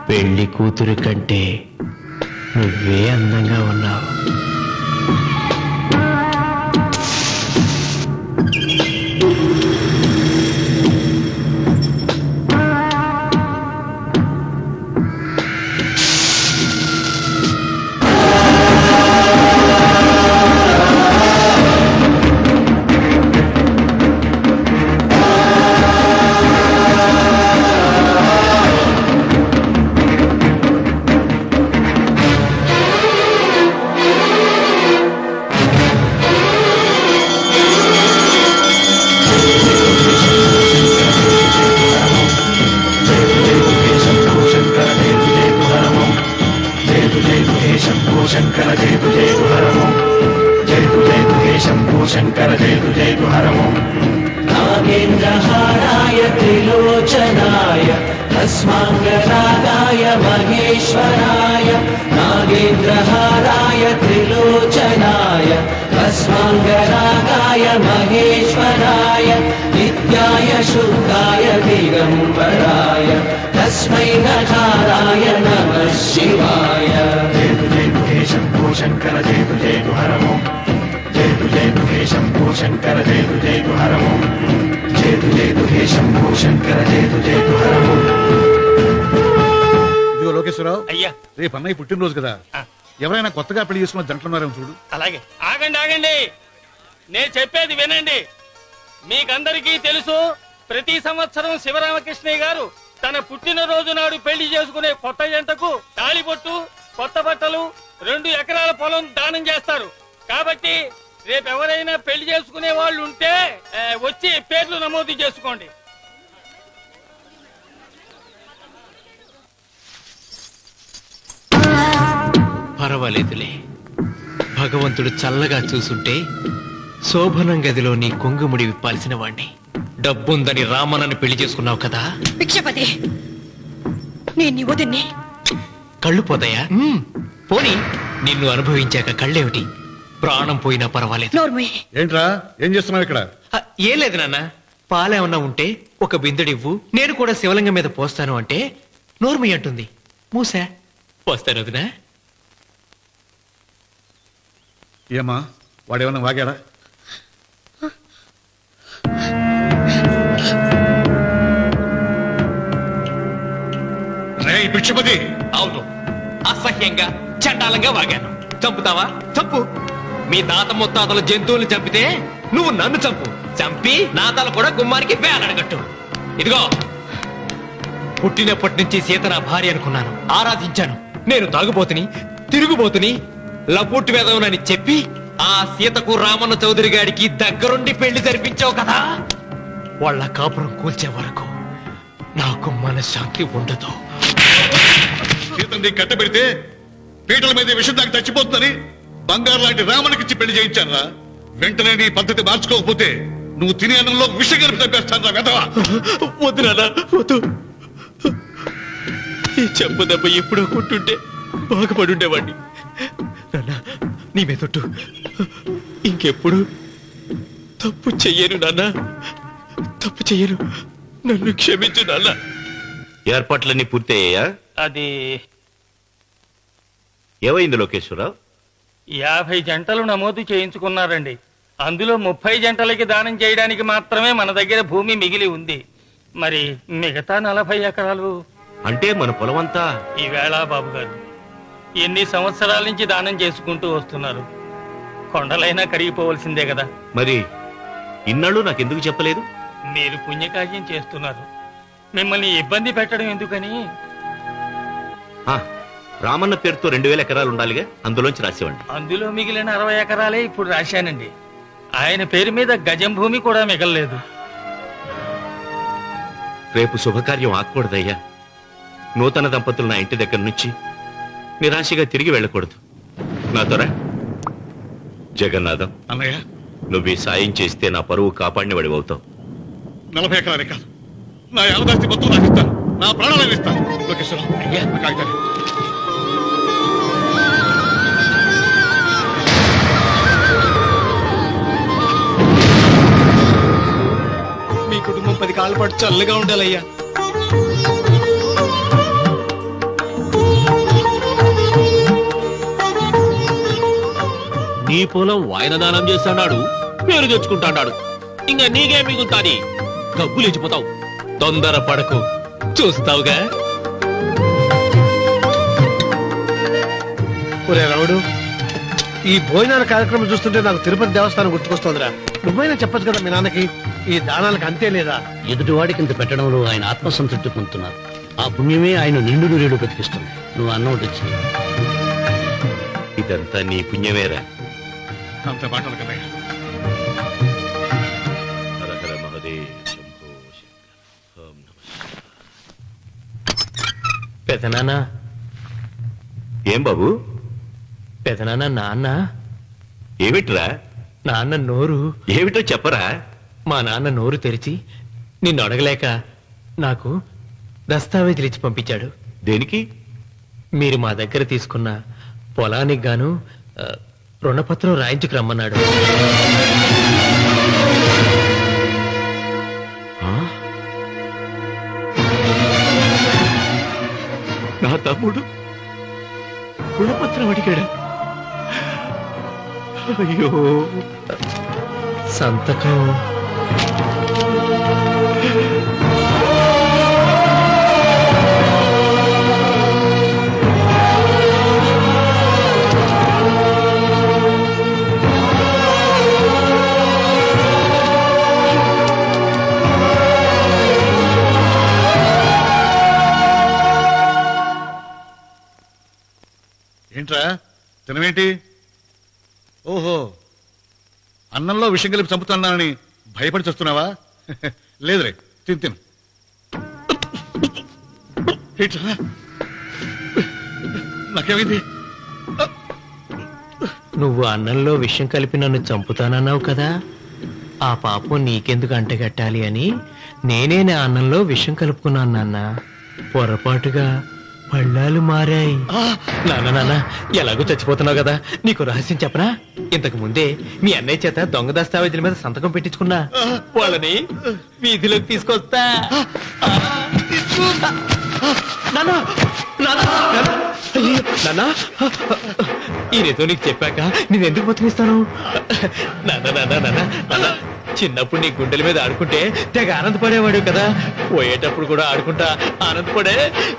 పెళ్లి కూతురు కంటే నువ్వే అందంగా ఉన్నావు. జయతు జయతు హరము నాగేంద్రహారాయ త్రిలోచనాయ భస్మాంగరాగాయ మహేశ్వరాయ నాగేంద్రహారాయ త్రిలోచనాయ భస్మాంగరాగాయ మహేశ్వరాయ నిత్యాయ శుద్ధాయ దిగంబరాయ తస్మై నకారాయ నమః శివాయ జయతు జయతు హే శంభో శంకర జయతు జయతు హరము జయతు జయతు హే శంభో శంకర జయతు జయతు హరము జయతు జయతు హే శంభో శంకర జయతు జయతు హరము. ఇదిగో లోకేశ్వరరావు, అయ్యా రేపు అన్నయ్య పుట్టినరోజు కదా, ఎవరైనా కొత్తగా పెళ్లి చేసుకున్న జంటలున్నారేమో చూడు. అలాగే. ఆగండి ఆగండి, నేను చెప్పేది వినండి. మీకందరికీ తెలుసు, ప్రతి సంవత్సరం శివరామకృష్ణయ్య గారు తన పుట్టినరోజు నాడు పెళ్లి చేసుకునే కొత్త జంటకు తాళిబొట్టు, కొత్త బట్టలు, 2 ఎకరాల పొలం దానం చేస్తారు. కాబట్టి రేపు ఎవరైనా పెళ్లి చేసుకునే వాళ్ళు ఉంటే వచ్చి పేర్లు నమోదు చేసుకోండి. పర్వాలేదులే, భగవంతుడు చల్లగా చూసుంటే శోభనం గదిలో నీ కొంగుముడి విప్పాల్సిన వాణ్ణి. డబ్బుందని రామనని పెళ్లి చేసుకున్నావు కదా. భిక్షపతి, నేను నీ వదిన్ని. కళ్ళు పోతాయా? పోనీ, నిన్ను అనుభవించాక కళ్ళేమిటి, ప్రాణం పోయినా పర్వాలేదు. ఏంట్రా, ఏం చేస్తున్నావు ఇక్కడ? ఏం లేదు నాన్న, పాలేమన్నా ఉంటే ఒక బిందెడివ్వు, నేను కూడా శివలింగం మీద పోస్తాను అంటే నోర్మి అంటుంది. మూసా పోస్తాను వదినా. ఏమా, వాడేమన్నా వాగాడా? భిక్షపతి, అవును, అసహ్యంగా చండాలంగా వాగాను. చంపుతావా? చంపు. మీ తాత ముత్తాతలు జంతువులు చంపితే నువ్వు నన్ను చంపు. చంపి నా తల కూడా గుమ్మానికి వేలాడగట్టు. ఇదిగో, పుట్టినప్పటి నుంచి సీత నా భార్య అనుకున్నాను, ఆరాధించాను. నేను తాగుబోతుని, తిరుగుబోతుని, లపుట్టు వేదవునని చెప్పి ఆ సీతకు రామన్న చౌదరి గారికి దగ్గరుండి పెళ్లి జరిపించావు కదా. వాళ్ళ కాపురం కూల్చే వరకు నాకు మనశ్శాంతి ఉండదు. సీతని కట్టబెడితే పీటల మీద విషం దాకా చచ్చిపోతుందని బంగారు లాంటి రామునికిచ్చి పెళ్లి చేయించారా? వెంటనే నీ పద్ధతి మార్చుకోకపోతే నువ్వు తినే అన్నంలో విషం కలిపి చంపేస్తాను వెధవా. వద్దు నాన్న, వద్దు. ఈ చెప్పు దెబ్బ ఎప్పుడో కొట్టుంటే బాగుపడి ఉండేవాడిని. నాన్న, నీ మీదొట్టు, ఇంకెప్పుడు తప్పు చెయ్యను నాన్న, తప్పు చెయ్యను. నన్ను క్షమించు నాన్న. ఏర్పాట్లన్నీ పూర్తయ్యాయా? అది ఏమైంది లోకేశ్వరరావు? 50 జంటలు నమోదు చేయించుకున్నారండి. అందులో 30 జంటలకి దానం చేయడానికి మాత్రమే మన దగ్గర భూమి మిగిలి ఉంది. మరి మిగతా 40 ఎకరాలు అంటే మన పొలమంతా ఈవేళ బాబు గారు ఎన్ని సంవత్సరాల నుంచి దానం చేసుకుంటూ వస్తున్నారు. కొండలైనా కరిగిపోవలసిందే కదా. మరి ఇన్నాళ్ళు నాకెందుకు చెప్పలేదు? మీరు పుణ్యకార్యం చేస్తున్నారు, మిమ్మల్ని ఇబ్బంది పెట్టడం ఎందుకని. రామన్న పేరుతో 2000 ఎకరాలు ఉండాలిగా, అందులోంచి రాసేవండి. అందులో మిగిలిన 60 ఎకరాలే ఇప్పుడు రాశానండి. ఆయన పేరు మీద గజం భూమి కూడా మిగలలేదు. రేపు శుభకార్యం ఆకూడదయ్యా. నూతన దంపతులు నా ఇంటి దగ్గర నుంచి నిరాశగా తిరిగి వెళ్ళకూడదు. నాతోరా జగన్నాథం. అన్నయ్య, నువ్వు ఈ సాయం చేస్తే నా పరువు కాపాడిన వాడివవుతావు. 40 ఎకరాలే కాదు, నా యావదాస్తి మొత్తం నాకు ఇస్తాను, నా ప్రాణాలను ఇస్తాను. లోకేశ్వరరావు, అయ్యా కాగితాలు. మీ కుటుంబం 10 కాళ్ళ పాటు చల్లగా ఉండాలయ్యా. నీ పొలం వాయన దానం చేస్తాడు, పేరు తెచ్చుకుంటాడు. ఇంకా నీకే మిగులుతాది, గబ్బు లేచిపోతావు. తొందర పడకు, చూస్తావుగా. ఒరే రావుడు, ఈ భోజనాల కార్యక్రమం చూస్తుంటే నాకు తిరుపతి దేవస్థానం గుర్తుకొస్తోందిరా. నువ్వైనా చెప్పచ్చు కదా మీ నాన్నకి, ఈ దానాలకు అంతే లేదా? ఎదుటివాడికి ఇంత పెట్టడంలో ఆయన ఆత్మసంతృప్తి పొందుతున్నారు. ఆ పుణ్యమే ఆయన నిండు నూరేడు బ్రతికిస్తుంది. నువ్వు అన్నం వడ్డించి. ఇదంతా నీ పుణ్యమేరా. అంత మాటలు కదయ్యా. హర హర మహదేవ్ శంభో శంకర. ఓం నమః. పెదనాన్న. ఏం బాబు? పెదనాన్న, నాన్న ఏమిట్రా? నాన్న నోరు ఏమిటో చెప్పరా? మా నాన్న నోరు తెరిచి నిన్ను అడగలేక నాకు దస్తావేజీలు ఇచ్చి పంపించాడు. దేనికి? మీరు మా దగ్గర తీసుకున్న పొలానికి గాను రుణపత్రం రాయించుకు రమ్మన్నాడు. నా తమ్ముడు రుణపత్రం అడిగాడా? అయ్యో, సంతకం ఏంట్రా తినవేంటి? ఓహో, అన్నంలో విషం కలిపి చంపుతున్నానని భయపడి చస్తున్నావా? లేదురే, తిను. ఏంట్రా నాకేమైంది? నువ్వు అన్నంలో విషం కలిపి నన్ను చంపుతానన్నావు కదా, ఆ పాపం నీకెందుకు అంటగట్టాలి అని నేనే నా అన్నంలో విషం కలుపుకున్నాను నాన్న. పొరపాటుగా పళ్ళాలు మారాయి. నాన్న ఎలాగో చచ్చిపోతున్నావు కదా, నీకు రహస్యం చెప్పనా? ఇంతకు ముందే మీ అన్నయ్య చేత దొంగ దస్తావేజీల మీద సంతకం పెట్టించుకున్నా. వాళ్ళని వీధిలోకి తీసుకొస్తా. ఈ రేతో నీకు చెప్పాక నేను ఎందుకు బతికిస్తాను? నాన్న చిన్నప్పుడు నీ గుండెల మీద ఆడుకుంటే తెగ ఆనందపడేవాడు కదా, పోయేటప్పుడు కూడా ఆడుకుంటా ఆనందపడే.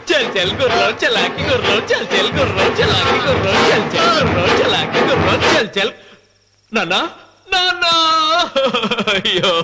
చల్ చల్ గుర్రం చలాకి గుర్రం, చల్ చల్ గుర్రం చలాకి గుర్రం, చల్ చల్ గుర్రం చలాకి గుర్రం, చల్ చల్. నాన్నా నాన్నా, అయ్యో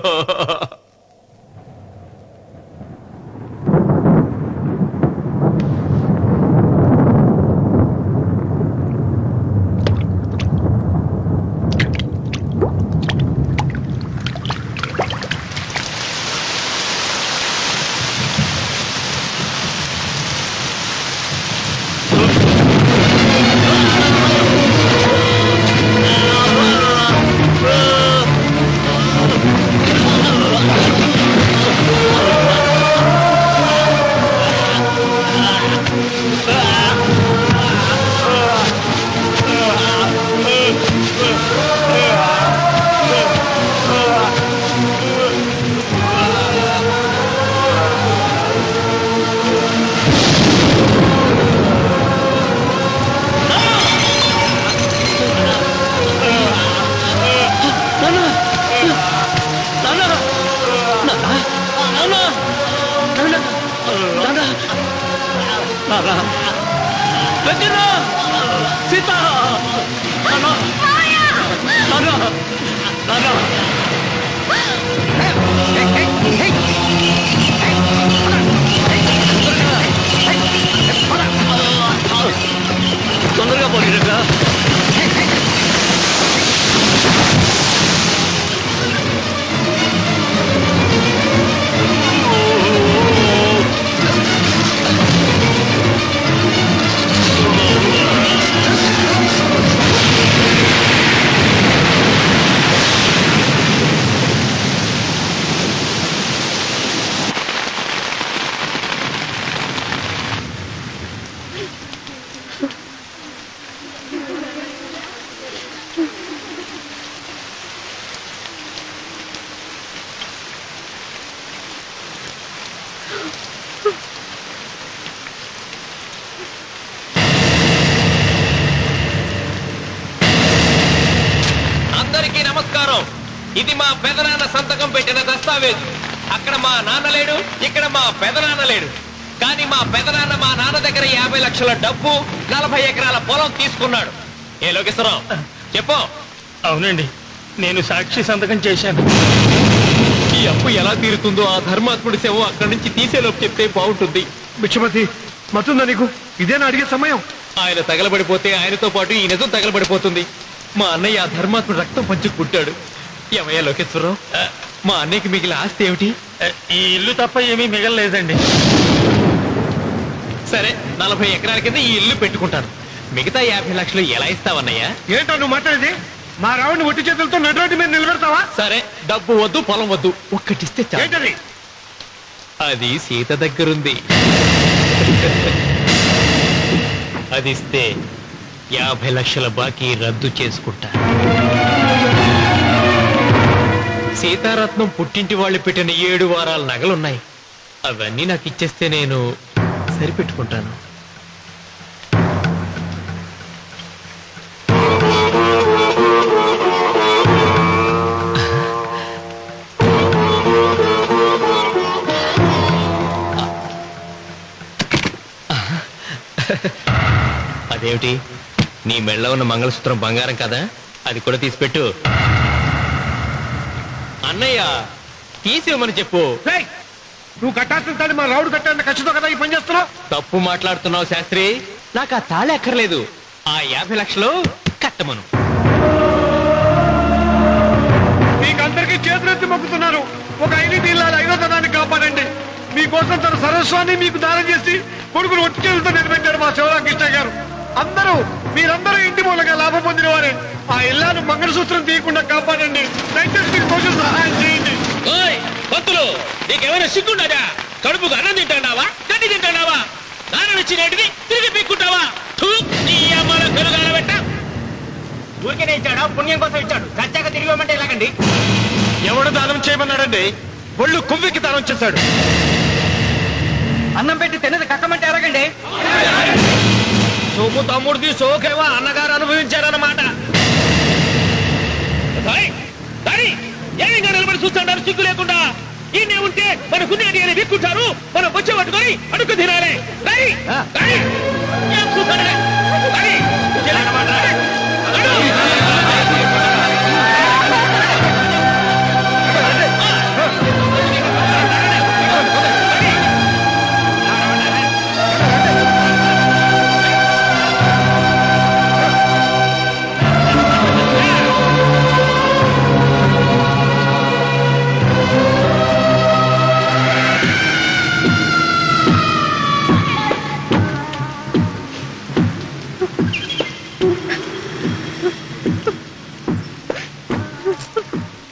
తొందరగా పోనీరా. అందరికీ నమస్కారం. ఇది మా పెదనాన్న సంతకం పెట్టిన దస్తావేజు. అక్కడ మా నాన్న లేడు, ఇక్కడ మా పెదనాన్న లేడు. కానీ మా పెదనాన్న మా నాన్న దగ్గర 50 లక్షల డబ్బు, 40 ఎకరాల పొలం తీసుకున్నాడు. ఏ లోకేశ్వరరావు చెప్పు. అవునండి, నేను సాక్షి సంతకం చేశాను. ఈ అప్పు ఎలా తీరుతుందో ఆ ధర్మాత్ముడి శవం అక్కడి నుంచి తీసేలోపు చెప్తే బాగుంటుంది. బిచ్చమతి మతుందా నీకు? ఇదేనా అడిగే సమయం? ఆయన తగలబడిపోతే ఆయనతో పాటు ఈ నిజం తగలబడిపోతుంది. మా అన్నయ్య ఆ ధర్మాత్ముడు రక్తం పంచుకుంటాడు. ఏమయ్యా లోకేశ్వరరావు, మా అన్నయ్యకి మిగిలిన ఆస్తి ఏమిటి? ఈ ఇల్లు తప్ప ఏమీ మిగలలేదండి. సరే, 40 ఎకరాల కింద ఈ ఇల్లు పెట్టుకుంటాను. మిగతా 50 లక్షలు ఎలా ఇస్తావన్నయ్యా? ఏంటో నువ్వు మాట్లాడేది? మా రావుని ఒట్టి చేతులతో నడురోడ్డు మీద నిలబెడతావా? సరే, డబ్బు వద్దు, పొలం వద్దు, ఒక్కటిస్తే చాలు. అది సీత దగ్గరుంది. అదిస్తే 50 లక్షల బాకీ రద్దు చేసుకుంటా. సీతారత్నం పుట్టింటి వాళ్ళు పెట్టిన 7 వారాల నగలున్నాయి. అవన్నీ నాకు ఇచ్చేస్తే నేను సరిపెట్టుకుంటాను. అదేమిటి, నీ మెళ్ళ ఉన్న మంగళసూత్రం బంగారం కదా, అది కూడా తీసిపెట్టు. అన్నయ్య తీసేమని చెప్పు. నువ్వు కట్టాల్సిన మా రావుడు కట్టాలని ఖచ్చితంగా కదా ఈ పని చేస్తున్నావు. తప్పు మాట్లాడుతున్నావు శాస్త్రి. నాకు ఆ తాళి అక్కర్లేదు, ఆ 50 లక్షలు కట్టమను. మీకందరికీ చేతులెత్తి మొక్కుతున్నారు. ఒక ఐదు ఇల్లాలు 5వ తనాన్ని కాపాడండి. మీకోసం తన సర్వస్వాన్ని మీకు దానం చేసి కొడుకును ఒట్టి చేతులతో నిలబెట్టారు మా శివరామకృష్ణ గారు. మీరందరూ ఇంటి మూలంగా లాభం పొందిన వారే. ఆ ఇల్లాను మంగళసూత్రం తీయకుండా కాపాడండి. దయచేసి మీకు కొంచెం సహాయం చేయండి. భక్తులు, నీకేమైనా సిగ్గుండదా? కడుపుకు అన్నం తింటాడావా, గడ్డి తింటాడావా? దానం ఇచ్చినట్టుది తిరిగి పీక్కుంటావా? నీ అమ్మాల కలుగాల పెట్ట. ఊరికేనే ఇచ్చాడా? పుణ్యం కోసం ఇచ్చాడు. సత్యాక తిరిగి ఇవ్వమంటే ఎలాగండి? ఎవడు దానం చేయమన్నాడండి? ఒళ్ళు కొవ్వెక్కి దానం చేశాడు. అన్నం పెట్టి తిన్నది కక్కమంటే ఎలాగండి? సోము తమ్ముడికి సోకేవా అన్నగారు అనుభవించారన్నమాట. ఏమిగా నిలబడి చూస్తాడారు సిగ్గు లేకుండా? ఈయనే ఉంటే మన గుండె అని విక్కుంటారు, మనం వచ్చే పట్టుకొని అడుగు తినాలి. ఏం చూస్తాడే?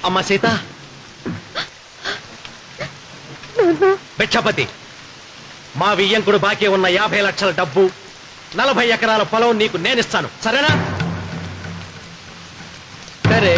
అమ్మా సీత, భిక్షపతి, మా వియ్యంకుడు బాకీ ఉన్న 50 లక్షల డబ్బు, 40 ఎకరాల పొలం నీకు నేనిస్తాను, సరేనా? సరే.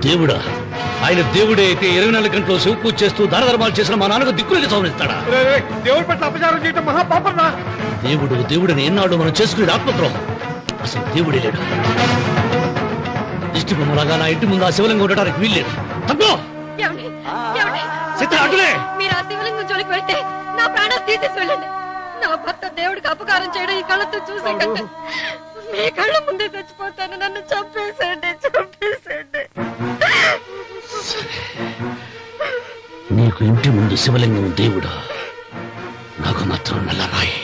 దేవుడా? ఆయన దేవుడే అయితే 24 గంటలు శివ పూజ చేస్తూ దానధర్మాలు చేసిన మా నాన్నకు దిక్కులకి సౌనిస్తాడా? దేవుడి పట్ల అపచారం చేయటం మహాపాపం. దేవుడిని ఎన్నాళ్ళు మనం చేసుకునే ఆత్మద్రోహం. అసలు దేవుడే లేడు. దిష్టి బొమ్మలాగా నా ఇంటి ముందు ఆ శివలింగం ఉండటానికి వీల్లేదు. తప్పో మీరు ఆ శివలింగం జోలికి వెళ్తే నా ప్రాణాలు తీసేసి వెళ్ళండి. నా భర్త దేవుడికి అపకారం చేయడం ఈ కళ్ళతో చూసే కంటే మీ కళ్ళ ముందే చచ్చిపోతాను. నన్ను చంపేసండి. నీకు ఇంటి ముందు శివలింగం దేవుడా, నాకు మాత్రం నల్లరాయి.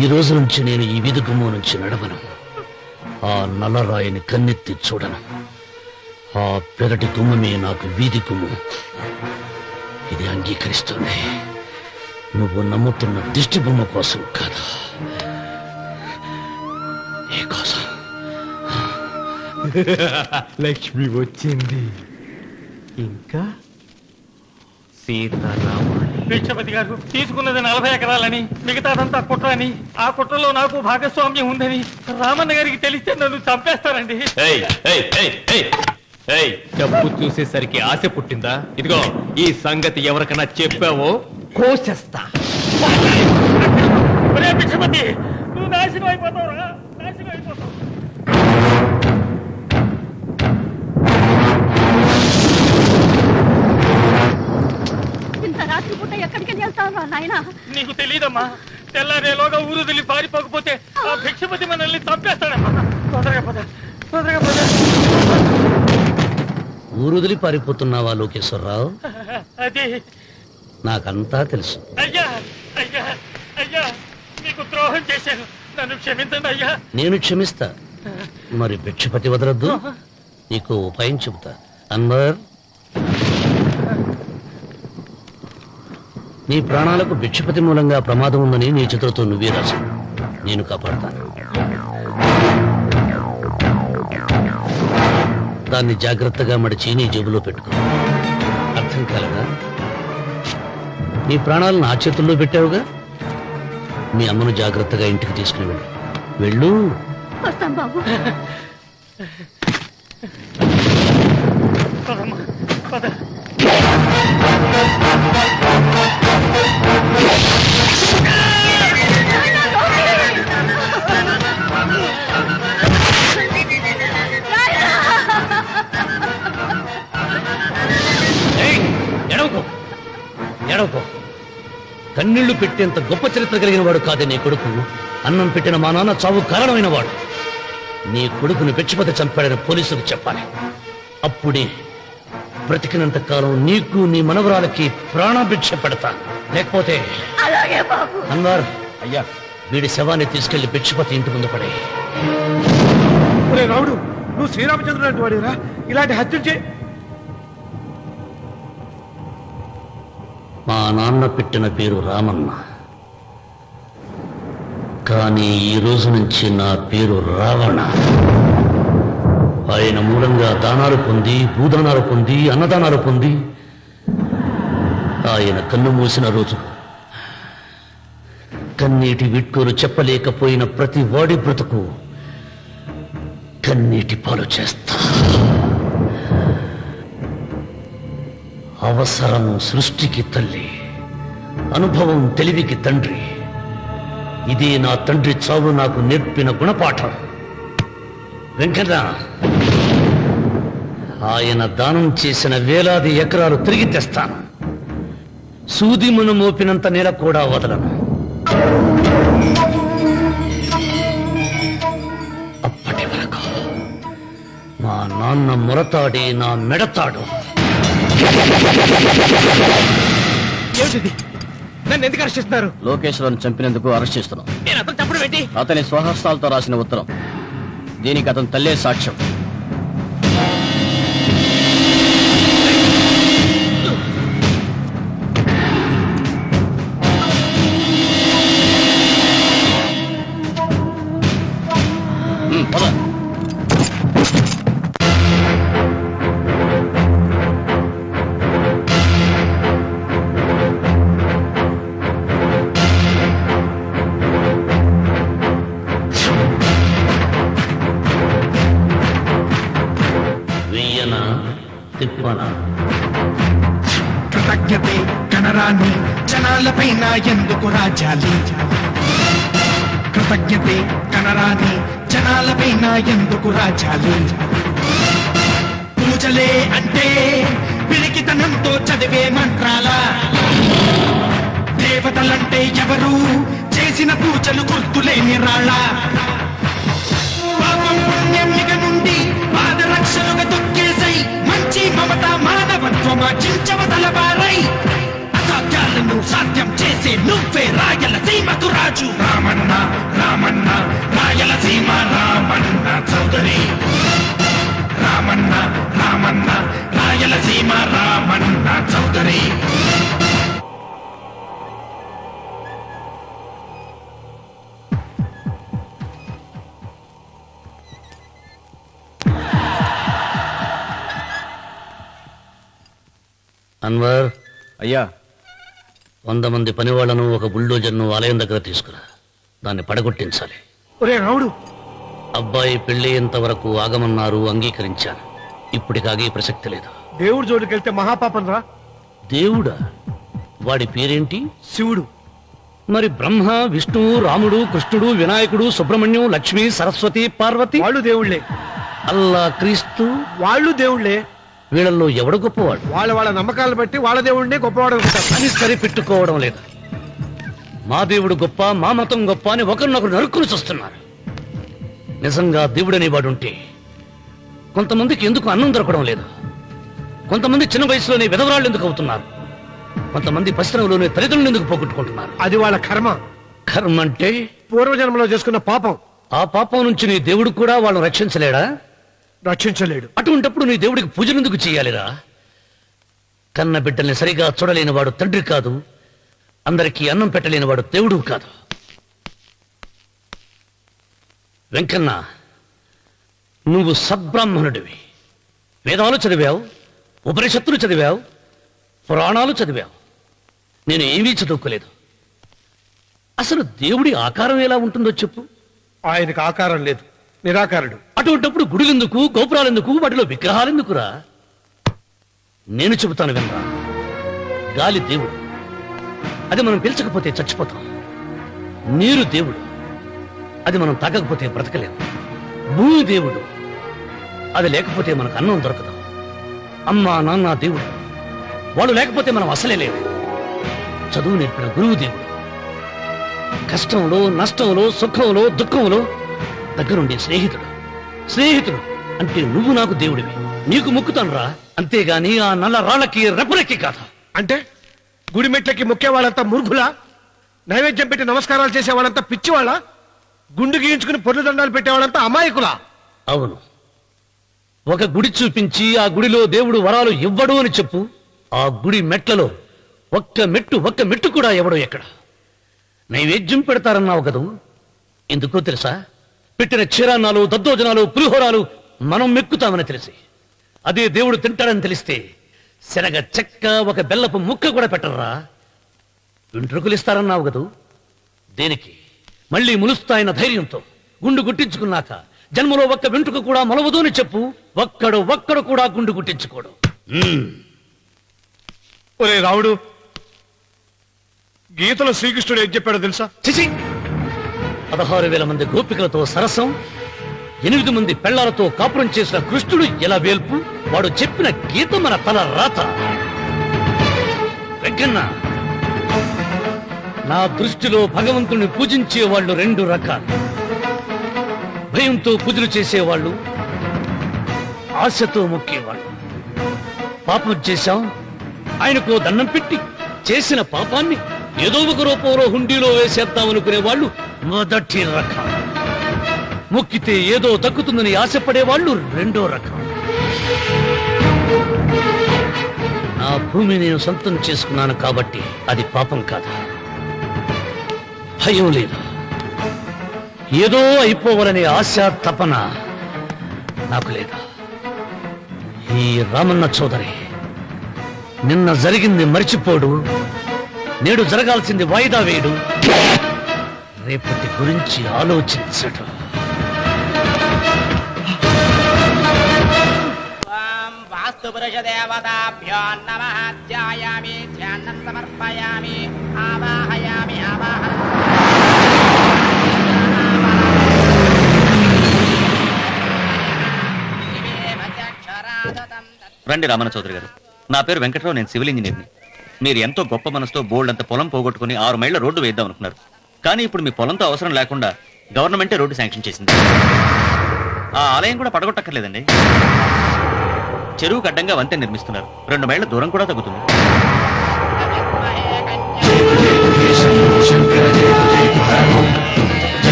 ఈ రోజు నుంచి నేను ఈ వీధి గుమ్మం నుంచి నడవను. ఆ నల్లరాయిని కన్నెత్తి చూడను. ఆ పెరటి గుమ్మమే నాకు వీధి గుమ్మం. ఇది అంగీకరిస్తుంది. నువ్వు నమ్ముతున్న దిష్టి బొమ్మ కోసం కాదా, నీ కోసం. లక్ష్మి వచ్చింది. ఇంకా సీతారాముడు. భిక్షపతి గారు తీసుకున్నది 40 ఎకరాలని, మిగతాదంతా కుట్ర అని, ఆ కుట్రలో నాకు భాగస్వామ్యం ఉందని రామన్న గారికి తెలిస్తే నన్ను చంపేస్తారండి. డబ్బు చూసేసరికి ఆశ పుట్టిందా? ఇదిగో ఈ సంగతి ఎవరికైనా చెప్పావో కోసేస్తా. భిక్షపతి, నువ్వు నాశనం అయిపోతావురా, నాశనం అయిపోతావు. ఇంత రాత్రి పూట ఎక్కడికి వెళ్తావు నాయనా? నీకు తెలీదమ్మా, తెల్లారేలోగా ఊరు వదిలి పారిపోకపోతే ఆ భిక్షపతి మనల్ని చంపేస్తాడమ్మా. తొందరగా పద, తొందరగా పద. ఊరుదిలి పారిపోతున్నావా లోకేశ్వరరావు? అది నాకంతా తెలుసు. అయ్యా, అయ్యా, అయ్యా, నీకు ద్రోహం చేశాను, నన్ను క్షమించండి అయ్యా. నేను క్షమిస్తా. మరి భిక్షపతి వదలద్దు. నీకు ఉపాయం చెబుతా. అన్వర్, నీ ప్రాణాలకు భిక్షపతి మూలంగా ప్రమాదం ఉందని నీ చేతులతో నువ్వే రాసు. నేను కాపాడతాను. దాన్ని జాగ్రత్తగా మడిచి నీ జేబులో పెట్టుకో. అర్థం కాలేదా? నీ ప్రాణాలను నా చేతుల్లో పెట్టావుగా. మీ అమ్మను జాగ్రత్తగా ఇంటికి తీసుకుని వెళ్ళు. వెళ్ళు. వస్తాం బాబు. పదమ్మా, పద. ఎడవకో. కన్నీళ్లు పెట్టేంత గొప్ప చరిత్ర కలిగిన వాడు కాదే నీ కొడుకు. అన్నం పెట్టిన మా నాన్న చావు కారణమైన వాడు. నీ కొడుకుని భిక్షపతి చంపాడని పోలీసులకు చెప్పాలి. అప్పుడే బ్రతికినంత కాలం నీకు నీ మనవరాలకి ప్రాణభిక్ష పెడతా. లేకపోతే అన్వర్, అయ్యా, వీడి శవాన్ని తీసుకెళ్లి భిక్షపతి ఇంటి ముందు పడే. రావుడు, నువ్వు శ్రీరామచంద్రుడు లాంటి వాడిరా, ఇలాంటి హత్యలు చే. మా నాన్న పెట్టిన పేరు రామన్న, కానీ ఈ రోజు నుంచి నా పేరు రావణ. ఆయన మూలంగా దానాలు పొంది, భూదానాలు పొంది, అన్నదానాలు పొంది, ఆయన కన్ను మూసిన రోజు కన్నీటి విట్కూరు చెప్పలేకపోయిన ప్రతి వాడి బ్రతుకు కన్నీటి పాలు చేస్తా. అవసరం సృష్టికి తల్లి, అనుభవం తెలివికి తండ్రి. ఇదే నా తండ్రి చావు నాకు నేర్పిన గుణపాఠం. వెంకట, ఆయన దానం చేసిన వేలాది ఎకరాలు తిరిగి తెస్తాను. సూదిమును మోపినంత నేల కూడా వదలను. అప్పటి వరకు మా నాన్న మొరతాడే నా మెడతాడు. నన్ను ఎందుకు అరెస్ట్ చేస్తున్నారు? లోకేశ్వరను చంపినందుకు అరెస్ట్ చేస్తున్నాం. నేను అతను చంపడం ఏంటి? అతని స్వహస్తాలతో రాసిన ఉత్తరం. దీనికి అతను తల్లే సాక్ష్యం. పద. కృతజ్ఞతే కనరాని జనాలపైన ఎందుకు రాజాలి? కృతజ్ఞతే కనరాని జనాలపైన ఎందుకు రాజాలి? పూజలే అంటే పిరికితనంతో చదివే మంత్రాల, దేవతలంటే ఎవరు చేసిన పూజలు గుర్తులేని రాళ్ళ. పాపం పాపం పుణ్యం ఇక నుండి పాదరక్షలుగా తొక్కేసై మంచి మమత మానవత్వమాచించవతలవారై అసాధ్యాలను సాధ్యం చేసే నువ్వే రాయలసీమకు రాజు. రామన్న రామన్న రాయలసీమ రామన్న చౌదరి. రామన్న రామన్న రాయలసీమ రామన్న చౌదరి. అన్వర్, అయ్యా, 100 మంది పనివాళ్లను ఒక బుల్డోజర్ను ఆలయం దగ్గర తీసుకురా. దాన్ని పడగొట్టించాలి. ఒరే రావుడు, అబ్బాయి పెళ్లి వరకు ఆగమన్నారు, అంగీకరించాను. ఇప్పటికి ఆగే ప్రసక్తి లేదు. దేవుడి జోడికెళ్తే మహాపాపం రా. దేవుడా? వాడి పేరేంటి? శివుడు. మరి బ్రహ్మ, విష్ణువు, రాముడు, కృష్ణుడు, వినాయకుడు, సుబ్రహ్మణ్యం, లక్ష్మి, సరస్వతి, పార్వతి వాళ్ళు దేవుళ్లే. అల్లా, క్రీస్తు వాళ్ళు దేవుళ్లే. వీళ్ళల్లో ఎవడు గొప్పవాడు? వాళ్ళ నమ్మకాలను బట్టి వాళ్ళ దేవుడినే గొప్పవాడు అని సరిపెట్టుకోవడం లేదు. మా దేవుడు గొప్ప, మా మతం గొప్ప అని ఒకరినొకరు నరుక్కుని చూస్తున్నారు. నిజంగా దేవుడనే వాడుంటే కొంతమందికి ఎందుకు అన్నం దొరకడం లేదు? కొంతమంది చిన్న వయసులోనే విధవరాళ్ళు ఎందుకు అవుతున్నారు? కొంతమంది పశ్చిమలోనే తల్లిదండ్రులు ఎందుకు పోగొట్టుకుంటున్నారు? అది వాళ్ళ కర్మ. కర్మ అంటే పూర్వజన్మలో చేసుకున్న పాపం. ఆ పాపం నుంచి నీ దేవుడు కూడా వాళ్ళని రక్షించలేడా? రక్షించలేడు. అటువంటప్పుడు నీ దేవుడికి పూజనెందుకు చేయాలిరా? కన్న బిడ్డల్ని సరిగా చూడలేని వాడు తండ్రి కాదు, అందరికీ అన్నం పెట్టలేని వాడు దేవుడు కాదు. వెంకన్న, నువ్వు సద్బ్రాహ్మణుడివి. వేదాలు చదివావు, ఉపనిషత్తులు చదివావు, పురాణాలు చదివావు. నేను ఏమీ చదువుకోలేదు. అసలు దేవుడి ఆకారం ఎలా ఉంటుందో చెప్పు. ఆయనకు ఆకారం లేదు, నిరాకారుడు. అటువంటప్పుడు గుడులెందుకు, గోపురాలెందుకు, వాటిలో విగ్రహాలెందుకురా? నేను చెబుతాను వినరా. గాలి దేవుడు, అది మనం పీల్చకపోతే చచ్చిపోతాం. నీరు దేవుడు, అది మనం తాగకపోతే బ్రతకలేము. భూమి దేవుడు, అది లేకపోతే మనకు అన్నం దొరకదు. అమ్మా నాన్న దేవుడు, వాళ్ళు లేకపోతే మనం అసలే లేవు. చదువు నేర్పిన గురువు దేవుడు, కష్టంలో, నష్టంలో, సుఖంలో, దుఃఖంలో దగ్గరుండే స్నేహితుడు. స్నేహితుడు అంటే నువ్వు నాకు దేవుడివి. నీకు మొక్కుతాను రా, అంతేగాని ఆ నల్ల రాళ్ళకి రెప్పరెక్కి కాదు. అంటే గుడి మెట్లకి మొక్కే వాళ్ళంతా మూర్ఖులా? నైవేద్యం పెట్టి నమస్కారాలు చేసే వాళ్ళంతా పిచ్చివాళ్ళ? గుండు గీయించుకుని పొర్లు దండాలు పెట్టేవాళ్ళంతా అమాయకులా? అవును. ఒక గుడి చూపించి ఆ గుడిలో దేవుడు వరాలు ఇవ్వడు అని చెప్పు. ఆ గుడి మెట్లలో ఒక్క మెట్టు కూడా ఎవడో ఎక్కడ. నైవేద్యం పెడతారన్నావు కదూ, ఎందుకో తెలుసా? పెట్టిన క్షీరాన్నాలు, దద్దోజనాలు, పులిహోరాలు మనం మెక్కుతామని తెలిసి, అదే దేవుడు తింటాడని తెలిస్తే శనగ చెక్క, ఒక బెల్లపు ముక్క కూడా పెట్టర్రా. వెంట్రుకలు ఇస్తారన్నావు కదూ, దేనికి? మళ్ళీ ములుస్తాయన్న ధైర్యంతో గుండు గుట్టించుకున్నాక జన్మలో ఒక్క వెంట్రుక కూడా మొలవదు అని చెప్పు. ఒక్కడు కూడా గుండు గుట్టించుకోడు. ఒరే రావుడు, గీతలో శ్రీకృష్ణుడు ఏం చెప్పాడో తెలుసా? 16,000 మంది గోపికలతో సరసం, 8 మంది పెళ్లాలతో కాపురం చేసిన కృష్ణుడు ఎలా వేల్పు? వాడు చెప్పిన గీత మన తల రాత. వెంకన్న, నా దృష్టిలో భగవంతుని పూజించే వాళ్ళు 2 రకాలు. భయంతో పూజలు చేసేవాళ్ళు, ఆశతో మొక్కేవాళ్ళు. పాపం చేశాం, ఆయనకు దండం పెట్టి చేసిన పాపాన్ని ఏదో ఒక రూపంలో హుండీలో వేసేద్దామనుకునే వాళ్ళు మొదటి రకం. మొక్కితే ఏదో దక్కుతుందని ఆశపడేవాళ్ళు 2వ రకం. నా భూమి నేను సొంతం చేసుకున్నాను కాబట్టి అది పాపం కాదు. భయం లేదు, ఏదో అయిపోవాలనే ఆశ, తపన నాకు లేదు. ఈ రామన్న చౌదరి నిన్న జరిగింది మర్చిపోడు, నేడు జరగాల్సింది వాయిదా వేయడు, రేపటి గురించి ఆలోచించడు. వాస్తు పురుష దేవతాభ్యో నమః. ధ్యాయామి, ధ్యానం సమర్పయామి, ఆవాహయామి, ఆవాహనం. రండి రామన్న చౌదరి గారు. నా పేరు వెంకటరావు, నేను సివిల్ ఇంజనీర్ని. మీరు ఎంతో గొప్ప మనసుతో బోల్డ్ అంత పొలం పోగొట్టుకుని 6 మైళ్ళ రోడ్డు వేద్దాం అనుకున్నారు. కానీ ఇప్పుడు మీ పొలంతో అవసరం లేకుండా గవర్నమెంటే రోడ్డు శాంక్షన్ చేసింది. ఆ ఆలయం కూడా పడగొట్టక్కర్లేదండి. చెరువుకు అడ్డంగా వంతెన నిర్మిస్తున్నారు. 2 మైళ్ళ దూరం కూడా తగ్గుతుంది.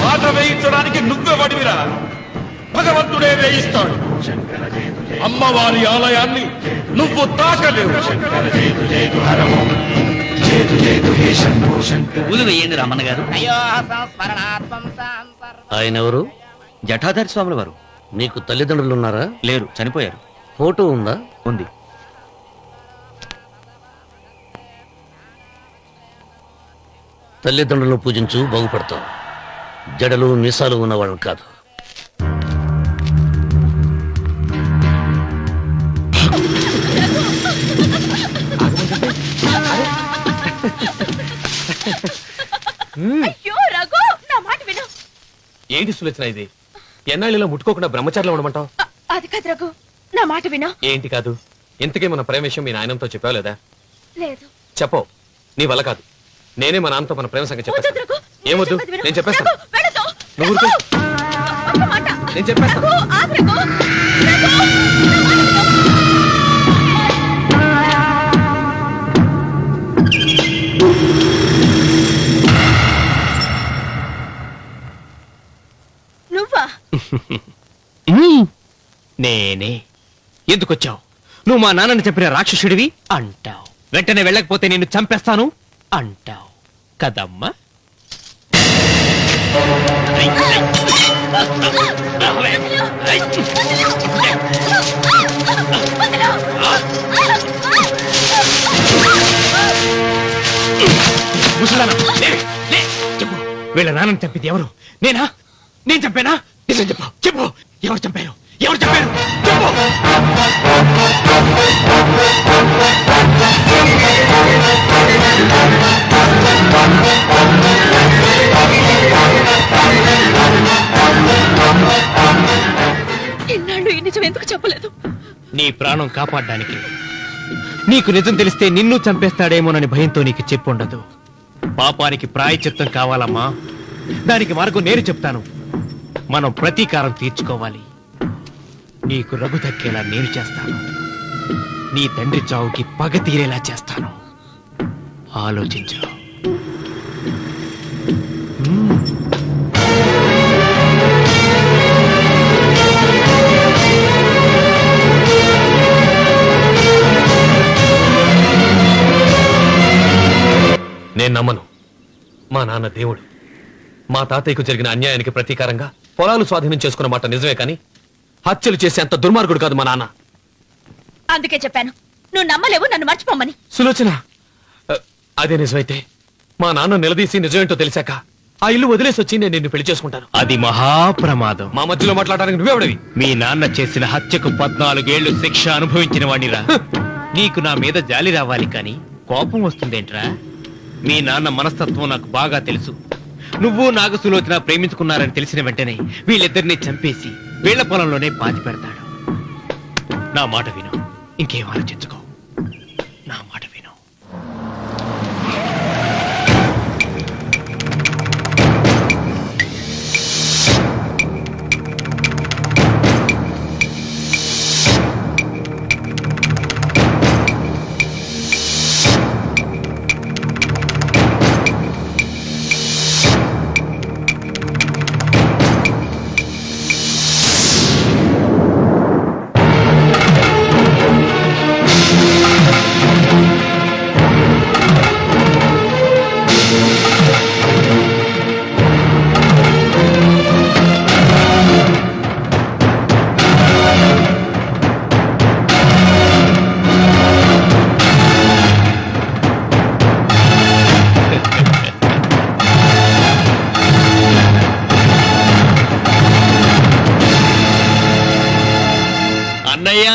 బాట వేయించడానికి నువ్వే వడివిరా, భగవంతుడే వేయిస్తాడు. అమ్మవారి ఆలయాన్ని నువ్వు తాకలేవు. పూలు వేయండి రామన్న గారు. ఆయన ఎవరు? జటాధారి స్వాముల వారు. నీకు తల్లిదండ్రులు ఉన్నారా? లేరు, చనిపోయారు. ఫోటో ఉందా? ఉంది. తల్లిదండ్రులను పూజించు, బాగుపడతావు. జడలు మీసాలు ఉన్నవాళ్ళని కాదు. అయ్యో రఘు, నా మాట విను. ఏంటి సులోచన ఇది? ఎన్నాళ్ళలో ముట్టుకోకుండా బ్రహ్మచారిలో ఉండమంటావు? అది కాదు రఘు, నా మాట విను. ఏంటి కాదు? ఇంతకీ మన ప్రేమ విషయం మీ నాయనంతో చెప్పావు లేదా? లేదు. చెప్పవు. నీ వల్ల కాదు. నేనే మా నాన్నతో మన ప్రేమ సంగతి చెప్పేస్తాను. ఏమొద్దు, నేను చెప్పేస్తాను. నువ్వు ఊరుకో. నేను చెప్పేస్తాను. నువ్వా? నేనే. ఎందుకొచ్చావు? నువ్వు మా నాన్నని చెప్పిన రాక్షసుడివి అంటావు. వెంటనే వెళ్ళకపోతే నేను చంపేస్తాను అంటావు కదమ్మా. చెప్పు, వీళ్ళ నాన్నని చంపింది ఎవరు? నేనా? నేను చంపానా? నిజం చెప్పు. చెప్పు, ఎవరు చంపారు? ఎవరు చంపారు? చెప్పు. ఇన్నాళ్ళు ఈ నిజం ఎందుకు చెప్పలేదు? నీ ప్రాణం కాపాడడానికి. నీకు నిజం తెలిస్తే నిన్ను చంపేస్తాడేమోనని భయంతో నీకు చెప్పుండదు. పాపానికి ప్రాయశ్చిత్తం కావాలమ్మా. దానికి మార్గం నేను చెప్తాను. మనం ప్రతీకారం తీర్చుకోవాలి. నీకు రఘు దక్కేలా నేను చేస్తాను. నీ తండ్రి చావుకి పగ తీరేలా చేస్తాను. ఆలోచించు. నేను నమ్మను. మా నాన్న దేవుడు. మా తాతయ్యకు జరిగిన అన్యాయానికి ప్రతీకారంగా పొలాలు స్వాధీనం చేసుకున్న మాట నిజమే, కానీ హత్యలు చేసే అంత దుర్మార్గుడు కాదు మా నాన్న. అందుకే చెప్పాను, నువ్వు నమ్మలేవు, నన్ను మర్చిపోమని. సులోచన, అదే నిజమైతే మా నాన్న నిలదీసి నిజమేంటో తెలిసాక ఆ ఇల్లు వదిలేసి వచ్చి నేను నిన్ను పెళ్లి చేసుకుంటాను. అది మహాప్రమాదం. మా మధ్యలో మాట్లాడడానికి నువ్వెవడవి? మీ నాన్న చేసిన హత్యకు 14 ఏళ్లు శిక్ష అనుభవించిన వాణ్ణిరా. నీకు నా మీద జాలి రావాలి, కానీ కోపం వస్తుందేంట్రా? మీ నాన్న మనస్తత్వం నాకు బాగా తెలుసు. నువ్వు నాగ సులోచన ప్రేమించుకున్నారని తెలిసిన వెంటనే వీళ్ళిద్దరిని చంపేసి వీళ్ల పొలంలోనే పాతి పెడతాడు. నా మాట విను, ఇంకేం ఆలోచించుకో. నా మాట విను. అన్నయ్య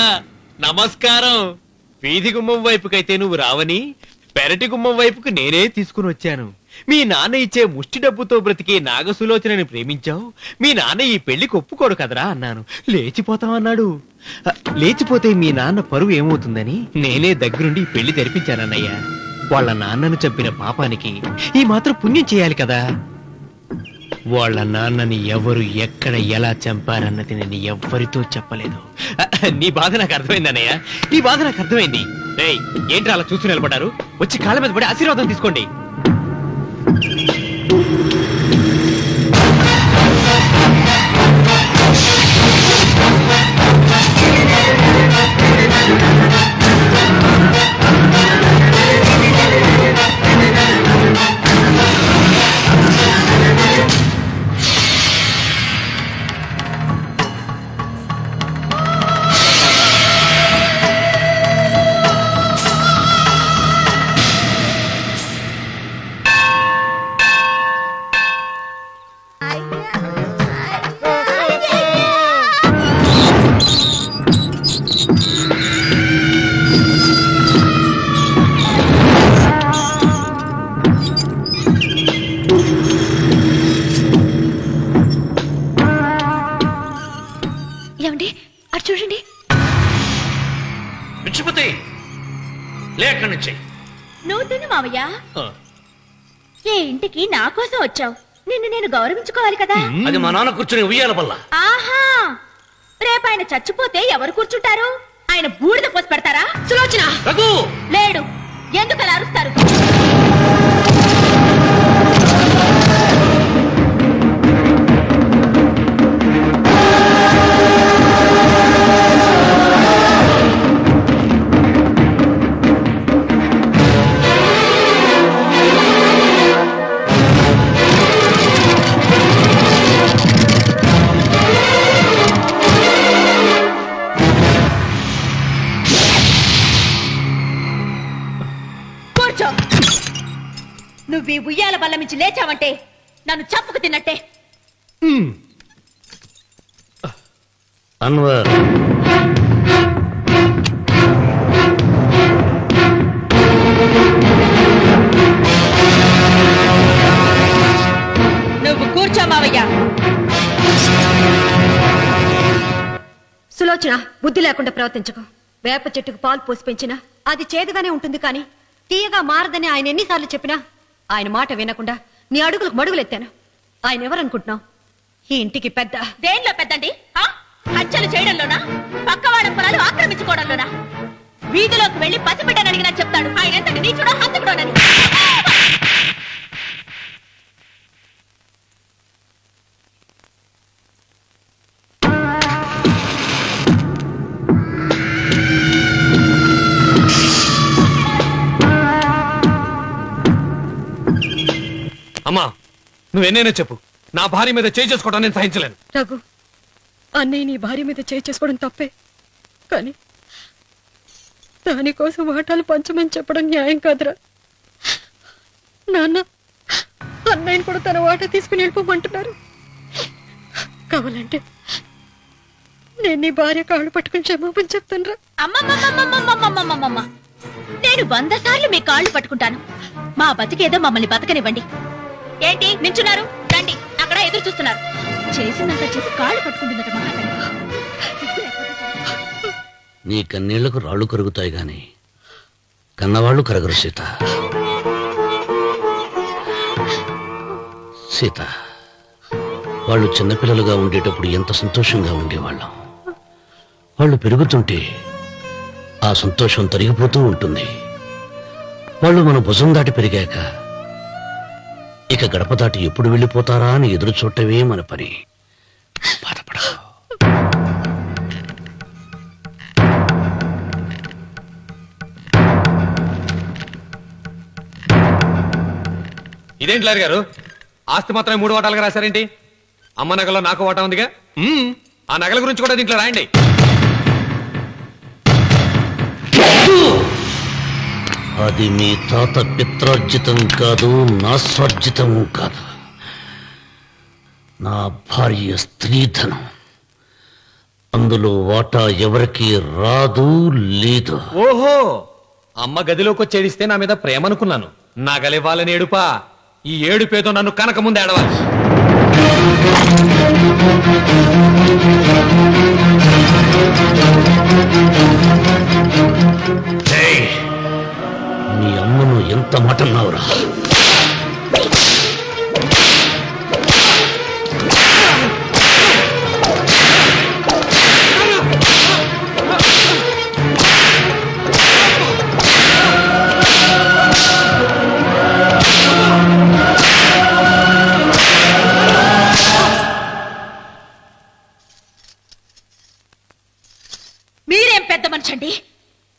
నమస్కారం. వీధి గుమ్మం వైపుకైతే నువ్వు రావని పెరటి గుమ్మం వైపుకు నేనే తీసుకుని వచ్చాను. మీ నాన్న ఇచ్చే ముష్టి డబ్బుతో బ్రతికే నాగసులోచనని ప్రేమించావు. మీ నాన్న ఈ పెళ్లికి ఒప్పుకోడు కదరా అన్నాను. లేచిపోతాం అన్నాడు. లేచిపోతే మీ నాన్న పరువు ఏమవుతుందని నేనే దగ్గరుండి ఈ పెళ్లి జరిపించానన్నయ్య. వాళ్ళ నాన్నను చంపిన పాపానికి ఈ మాత్రం పుణ్యం చేయాలి కదా. వాళ్ళ నాన్నని ఎవరు ఎక్కడ ఎలా చంపారన్నది నేను ఎవ్వరితో చెప్పలేదు. నీ బాధ నాకు అర్థమైంది అన్నయ్య, నీ బాధ నాకు అర్థమైంది. రేయ్, ఏంట్రా అలా చూస్తూ నిలబడ్డారు? వచ్చి కాళ్ళ మీద పడి ఆశీర్వాదం తీసుకోండి. ఏమండి అటు చూడండి. పిచ్చిపోతే లే అక్కడి నుంచి. నువ్వు తిను మావయ్య. ఏ ఇంటికి నా కోసం వచ్చావు, నిన్ను నేను గౌరవించుకోవాలి కదా. అది మా నాన్న కూర్చుని ఉయ్యాల వల్ల. ఆహా, రేపు ఆయన చచ్చిపోతే ఎవరు కూర్చుంటారు? ఆయన బూడిద పోసి పెడతారా? సులోచన లేడు, ఎందుకు అలా అరుస్తారు? నువ్వు ఈ ఉయ్యాల బల్ల మించి లేచావంటే నన్ను చంపుకు తిన్నట్టే. అన్వర్, నువ్వు కూర్చో మావయ్య. సులోచన, బుద్ధి లేకుండా ప్రవర్తించకు. వేప చెట్టుకు పాలు పోసి పెంచినా అది చేదుగానే ఉంటుంది, కానీ తీయగా మారదని ఆయన ఎన్నిసార్లు చెప్పినా ఆయన మాట వినకుండా నీ అడుగులకు మడుగులెత్తాను. ఆయన ఎవరనుకుంటున్నావు? ఈ ఇంటికి పెద్ద. దేనిలో పెద్దండి? హత్యలు చేయడంలోనా? పక్కవాడ పొలాలు ఆక్రమించుకోవడంలోనా? వీధిలోకి వెళ్లి పసిబిడ్డని అడిగినా చెప్తాడు ఆయన ఎంతటి నీచుడో హంతకుడోనని. అమ్మా, నువ్వెన్నైనా చెప్పు, నా భార్య మీద చేయి చేసుకోవడం నేను సహించలేను. రఘు, అన్నయ్య నీ భార్య మీద చేయి చేసుకోవడం తప్పే, కానీ దానికోసం వాటాలు పంచమని చెప్పడం న్యాయం కాదురా. నాన్న అన్నయ్యని కూడా తన వాటా తీసుకుని వెళ్ళిపోమంటున్నారు. కావాలంటే నేను నీ భార్య కాళ్ళు పట్టుకుని క్షమాపణ చెప్తాను రా. అమ్మమ్మమ్మమ్మమ్మమ్మమ్మమ్మమ్మ, నేను 100 సార్లు మీ కాళ్ళు పట్టుకుంటాను. మా బతికేదో మమ్మల్ని బతకనివ్వండి. ఏంటి నించున్నారు? రండి, అక్కడ ఎదురు చూస్తున్నారు. చేసిందంత చేసి కాళ్ళు పట్టుకుంటుందట మహాతల్లి. నీ కన్నీళ్లకు రాళ్లు కరుగుతాయి గాని కన్నవాళ్లు కరగరు సీత. సీత, వాళ్ళు చిన్నపిల్లలుగా ఉండేటప్పుడు ఎంత సంతోషంగా ఉండేవాళ్ళం. వాళ్ళు పెరుగుతుంటే ఆ సంతోషం తరిగిపోతూ ఉంటుంది. వాళ్ళు మన భుజం దాటి పెరిగాక ఇక గడప దాటి ఎప్పుడు వెళ్ళిపోతారా అని ఎదురు చూడటమే మన పని. బాధపడ. ఇదేంటి లారి గారు, ఆస్తి మాత్రమే 3 వాటాలుగా రాశారేంటి? అమ్మ నగలో నాకు వాటా ఉందిగా, ఆ నగల గురించి కూడా దీంట్లో రాయండి. అది మీ తాత పిత్రార్జితం కాదు, నా స్వార్జితం కాదు. నా భార్య స్త్రీధనం. అందులో వాటా ఎవరికి రాదు లేదు. ఓహో, అమ్మ గదిలోకి వచ్చేడిస్తే నా మీద ప్రేమ అనుకున్నాను. నగలివ్వాలని ఏడుపా. ఈ ఏడుపేదో నన్ను కనక ముందు ఏడవాలి. నీ అమ్మను ఎంత మాట అన్నావురా?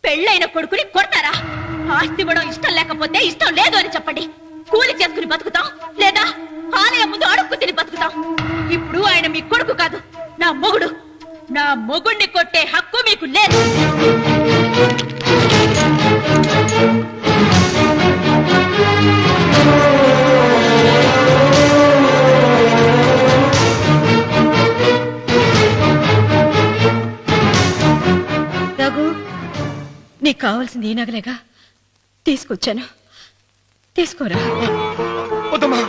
పెళ్ళైన కొడుకుని కొడతారా? ఆస్తి ఇవ్వడం ఇష్టం లేకపోతే ఇష్టం లేదు అని చెప్పండి. కూలి చేసుకుని బతుకుతాం, లేదా ఆలయం ముందు అడుక్కు తిని బతుకుతాం. ఇప్పుడు ఆయన మీ కొడుకు కాదు, నా మొగుడు. నా మొగుడిని కొట్టే హక్కు మీకు లేదు. రఘు, నీకు కావాల్సింది ఈ నగలేగా తీసుకొచ్చాను, తీసుకోరా. వద్దమ్మా,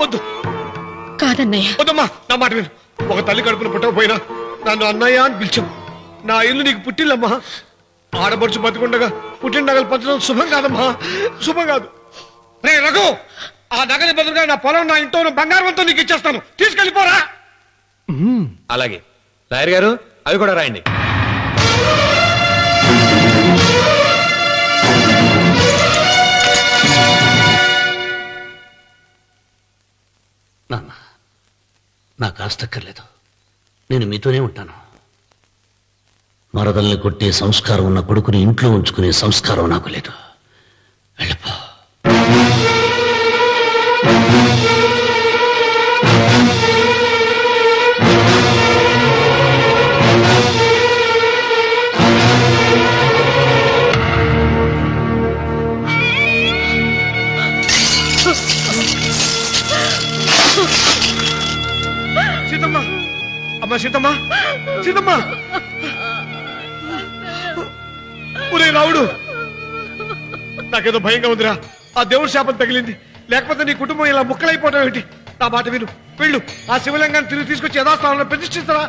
వద్దు. కాదన్నయ్య. వద్దమ్మా, నా మాట విను. ఒక తల్లి కడుపున పుట్టకపోయినా నన్ను అన్నయ్య అని పిలిచావు. నా ఇల్లు నీకు పుట్టిల్లమ్మా. ఆడపడుచు బతుకుండగా పుట్టిన నగలు పంచడం శుభం కాదమ్మా, శుభం కాదు. రే రఘు, ఆ నగలి బదులుగా నా పొలం, నా ఇంట్లో ఉన్న బంగారంతో నీకు ఇచ్చేస్తాను, తీసుకెళ్ళిపోరా. అలాగే లాయర్ గారు, అవి కూడా రాయండి. నాన్న, నాకు ఆస్తక్కర్లేదు. నేను మీతోనే ఉంటాను. మరదల్ని కొట్టే సంస్కారం ఉన్న కొడుకుని ఇంట్లో ఉంచుకునే సంస్కారం నాకు లేదు. వెళ్ళిపో. సీతమ్మ, అమ్మ సీతమ్మ, సీతమ్మ. ఒరే రావుడు, నాకేదో భయంగా ఉందిరా. ఆ దేవుడి శాపం తగిలింది, లేకపోతే నీ కుటుంబం ఇలా ముక్కలైపోవటం ఏంటి? నా మాట విను, వెళ్ళు. ఆ శివలింగాన్ని తిరిగి తీసుకొచ్చి యథాస్థానంలో ప్రతిష్ఠిస్తారా?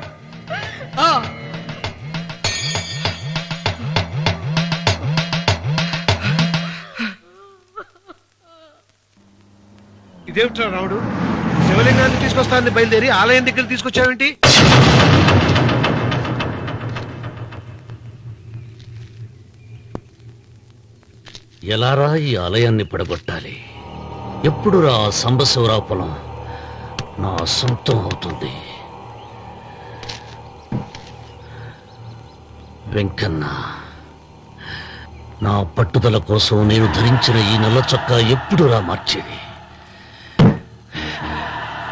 ఇదేమిట్రా రావుడు, శివలింగాన్ని తీసుకొస్తానని బయలుదేరి ఆలయం దగ్గర తీసుకొచ్చావేంటి? ఎలారా ఈ ఆలయాన్ని పడగొట్టాలి? ఎప్పుడురా సంబశివరావు పొలం నా సొంతం అవుతుంది? వెంకన్న, నా పట్టుదల కోసం నేను ధరించిన ఈ నల్ల చొక్కా ఎప్పుడురా మార్చేది?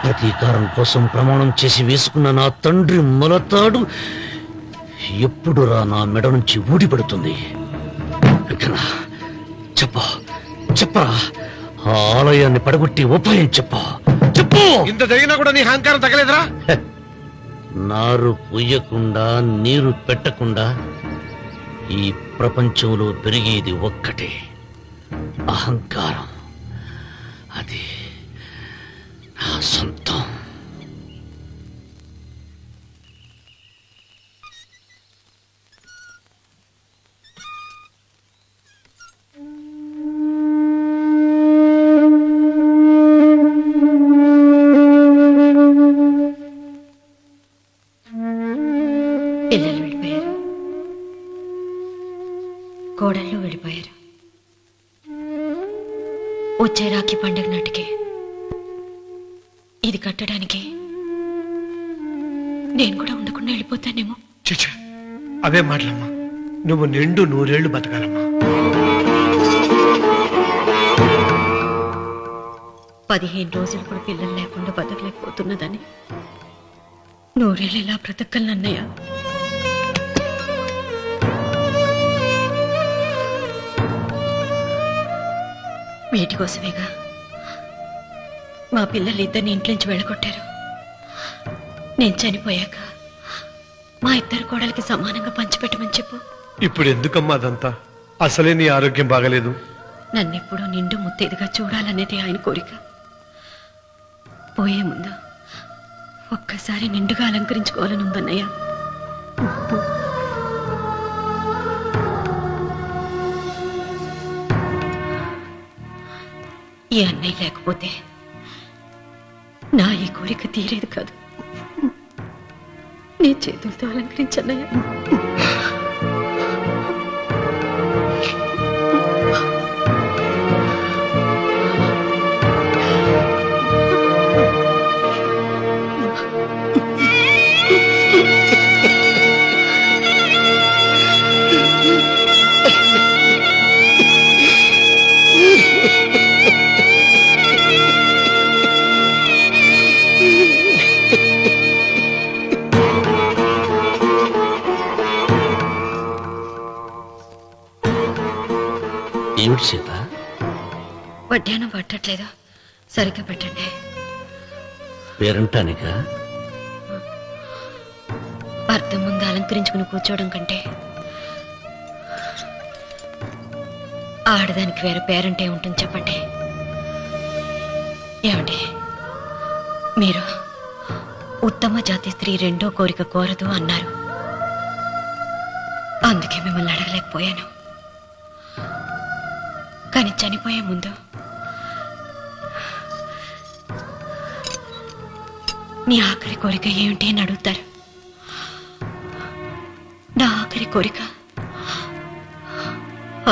ప్రతీకారం కోసం ప్రమాణం చేసి వేసుకున్న నా తండ్రి మొలతాడు ఎప్పుడురా నా మెడ నుంచి ఊడిపడుతుంది? వెంకన్న, చెప్పరా, ఆ ఆలయాన్ని పడగొట్టి ఉపాయం చెప్పు. ఇంత జరిగినా కూడా నీ అహంకారం తగలేదురా? నారు పొయ్యకుండా నీరు పెట్టకుండా ఈ ప్రపంచంలో పెరిగేది ఒక్కటే, అహంకారం. అది నా సొంతం. పిల్లలు వెళ్ళిపోయారు, కోడళ్ళు వెళ్ళిపోయారు. వచ్చే రాఖీ పండుగ నాటికి ఇది కట్టడానికి నేను కూడా ఉండకుండా వెళ్ళిపోతానేమో. చిచ్చా, అవే మాటలమ్మా. నువ్వు నిండు 100 ఏళ్లు బతకాలమ్మా. 15 రోజులు కూడా పిల్లలు లేకుండా బతకలేకపోతున్నదని 100 ఏళ్ళు ఇలా బ్రతకలన్నయ్య. వీటి కోసమేగా మా పిల్లలు ఇద్దరిని ఇంట్లో నుంచి వెళ్ళగొట్టారు. నేను చనిపోయాక మా ఇద్దరు కోడలికి సమానంగా పంచిపెట్టమని చెప్పు. ఇప్పుడు ఎందుకమ్మా అదంతా? అసలే నీ ఆరోగ్యం బాగలేదు. నన్నెప్పుడూ నిండు ముత్తేదిగా చూడాలనేది ఆయన కోరిక. పోయే ముందు ఒక్కసారి నిండుగా అలంకరించుకోవాలని ఉందన్నయ్య. ఈ అన్నయ్య లేకపోతే నా ఈ కోరిక తీరేది కాదు. నీ చేతులతో అలంకరించన్నయ్య. మధ్యాహ్నం పట్టట్లేదు, సరిగ్గా పెట్టండి. పేరంటానిక భర్త ముందు అలంకరించుకుని కూర్చోవడం కంటే ఆడదానికి వేరే పేరంటే ఉంటుంది చెప్పండి. ఏమండి, మీరు ఉత్తమ జాతి స్త్రీ రెండో కోరిక కోరదు అన్నారు. అందుకే మిమ్మల్ని అడగలేకపోయాను. కానీ చనిపోయే ముందు మీ ఆఖరి కోరిక ఏమిటి అని అడుగుతారు. నా ఆఖరి కోరిక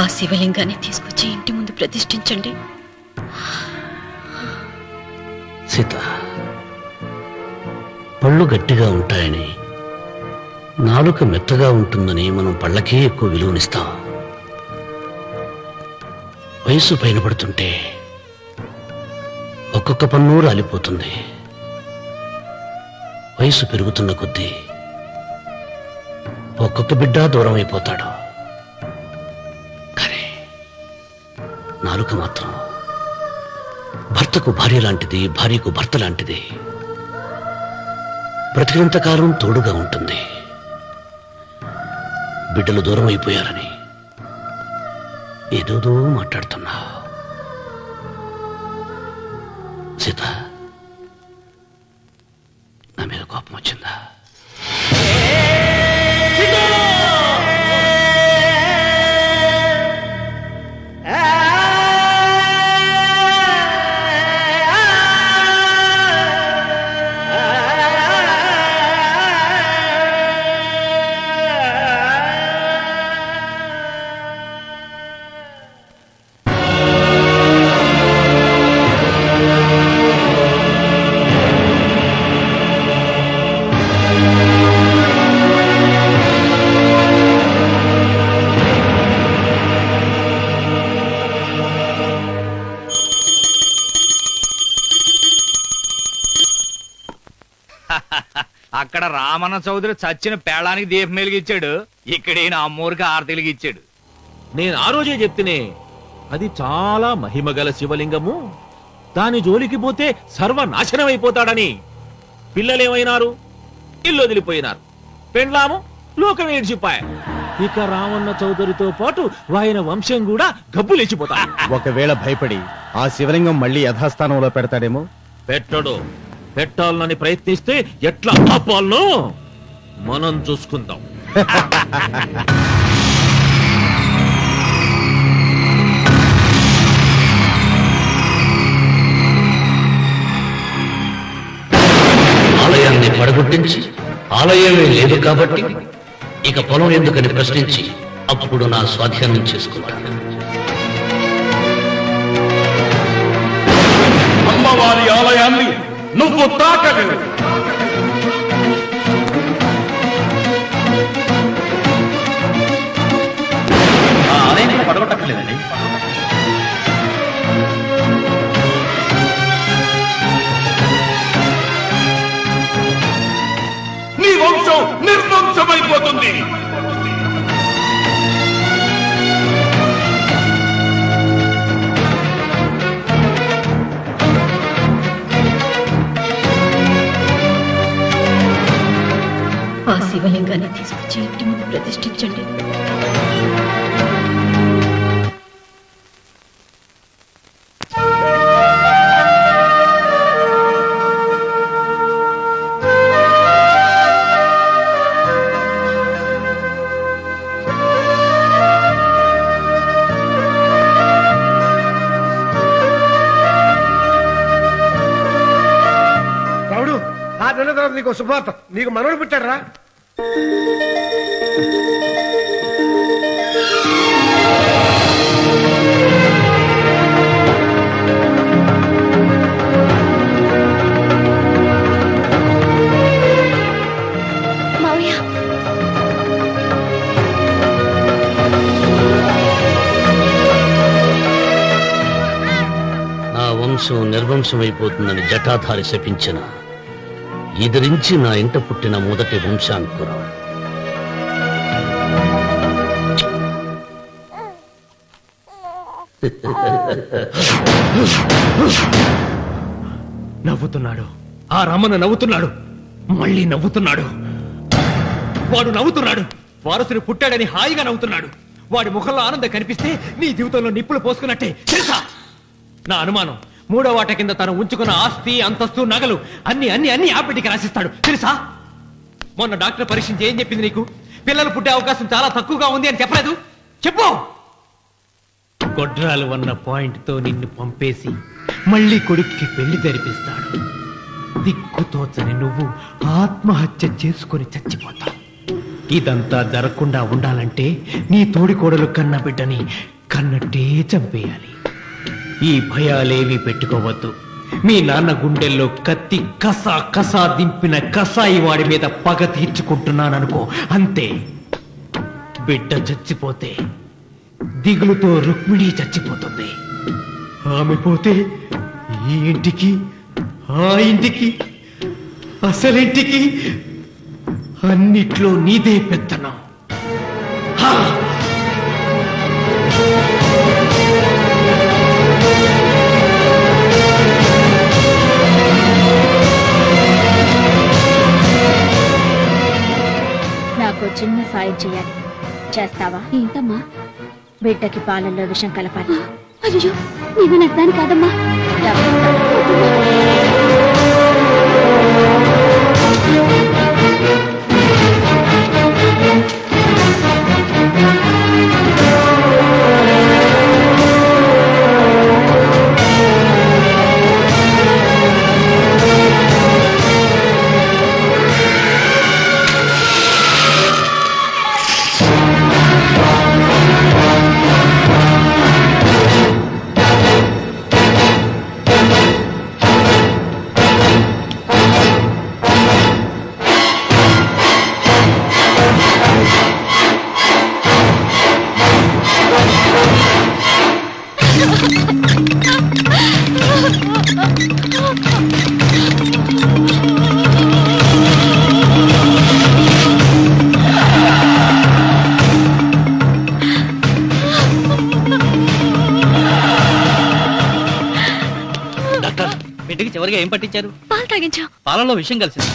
ఆ శివలింగాన్ని తీసుకొచ్చి ఇంటి ముందు ప్రతిష్ఠించండి. సీత, పళ్ళు గట్టిగా ఉంటాయని, నాలుక మెత్తగా ఉంటుందని మనం పళ్ళకే ఎక్కువ విలువనిస్తాం. వయసు పైన పడుతుంటే ఒక్కొక్క పన్ను రాలిపోతుంది. వయసు పెరుగుతున్న కొద్దీ ఒక్కొక్క బిడ్డ దూరం అయిపోతాడు. కానీ నాలుక మాత్రం భర్తకు భార్య లాంటిది, భార్యకు భర్త లాంటిది. బ్రతికినంతకాలం తోడుగా ఉంటుంది. బిడ్డలు దూరం అయిపోయారని ఏదోదో మాట్లాడుతున్నా. సీత, నా మీద కోపం వచ్చిందా? అక్కడ రామన్న చౌదరి చచ్చిన పేళానికి దీపం వెలిగించాడు, ఇక్కడ ఈయన అమ్మూరికి ఆరతి వెలిగించాడు. నేను ఆ రోజే చెప్తేనే అది చాలా మహిమగల శివలింగము, దాని జోలికి పోతే సర్వనాశనం అయిపోతాడని. పిల్లలేమైనారు? ఇల్లు వదిలిపోయినారు. పెండ్లాము లోకం ఏడ్చిపాయ. ఇక రామన్న చౌదరితో పాటు ఆయన వంశం కూడా గబ్బు లేచిపోతా. ఒకవేళ భయపడి ఆ శివలింగం మళ్ళీ యథాస్థానంలో పెడతాడేమో. పెట్టడు. పెట్టాలని ప్రయత్నిస్తే ఎట్లా ఆపాలనో మనం చూసుకుందాం. ఆలయాన్ని పడగొట్టించి ఆలయమే లేదు కాబట్టి ఇక పొలం ఎందుకని ప్రశ్నించి అప్పుడు నా స్వాధీనం చేసుకుంటాను. అమ్మవారి ఆలయాన్ని నువ్వు తాకలేవు. ఆ ఆలయాన్ని పడగొట్టక్కర్లేదండి. నీ వంశం నిర్వంశమైపోతుంది. ఆ శివలింగాన్ని తీసుకొచ్చి ఇంటి ముందు ప్రతిష్ఠించండి. రావుడు, ఆ నెల తర్వాత నీకు శుభార్త. నీకు మనవడు పుట్టాడు రా. మావయ్య, నా వంశం నిర్వంశమైపోతుందని జటాధారి శపించిన ఎదిరించి నా ఇంట పుట్టిన మొదటి వంశాంకురం. నవ్వుతున్నాడు. ఆ రమణ నవ్వుతున్నాడు. మళ్ళీ నవ్వుతున్నాడు. వాడు నవ్వుతున్నాడు. వారసుడు పుట్టాడని హాయిగా నవ్వుతున్నాడు. వాడి ముఖంలో ఆనందం కనిపిస్తే నీ జీవితంలో నిప్పులు పోసుకున్నట్టే తెలుసా? నా అనుమానం 3వ వాట కింద తను ఉంచుకున్న ఆస్తి, అంతస్తు, నగలు అన్ని అన్ని అన్ని ఆ బిడ్డకి రాసిస్తాడు తెలుసా? మొన్న డాక్టర్ పరీక్షించి ఏం చెప్పింది నీకు? పిల్లలు పుట్టే అవకాశం చాలా తక్కువగా ఉంది అని చెప్పలేదు? చెప్పు. గొడ్రాలు అన్న పాయింట్ తో నిన్ను పంపేసి మళ్ళీ కొడుక్కి పెళ్లి జరిపిస్తాడు. దిక్కుతోచని నువ్వు ఆత్మహత్య చేసుకుని చచ్చిపోతావు. ఇదంతా జరగకుండా ఉండాలంటే నీ తోడికోడలు కన్న బిడ్డని కన్నట్టే చంపేయాలి. ఈ భయాలేవి పెట్టుకోవద్దు. మీ నాన్న గుండెల్లో కత్తి కసా కసా దింపిన కసాయి వాడి మీద పగ తీర్చుకుంటున్నాననుకో, అంతే. బిడ్డ చచ్చిపోతే దిగులుతో రుక్మిణి చచ్చిపోతుంది. ఆమె పోతే ఈ ఇంటికి, ఆ ఇంటికి, అసలింటికి అన్నిట్లో నీదే పెత్తనం. నాకు చిన్న సాయం చేయాలి. చేస్తావా? ఏంటమ్మా? బిడ్డకి పాలల్లో విషం కలపాలి. అయ్యో, నేను నగ్గాను కాదమ్మా. చివరిగా ఏం పట్టించారు? పాలు తాగించా. పాలలో విషయం కలిసింది.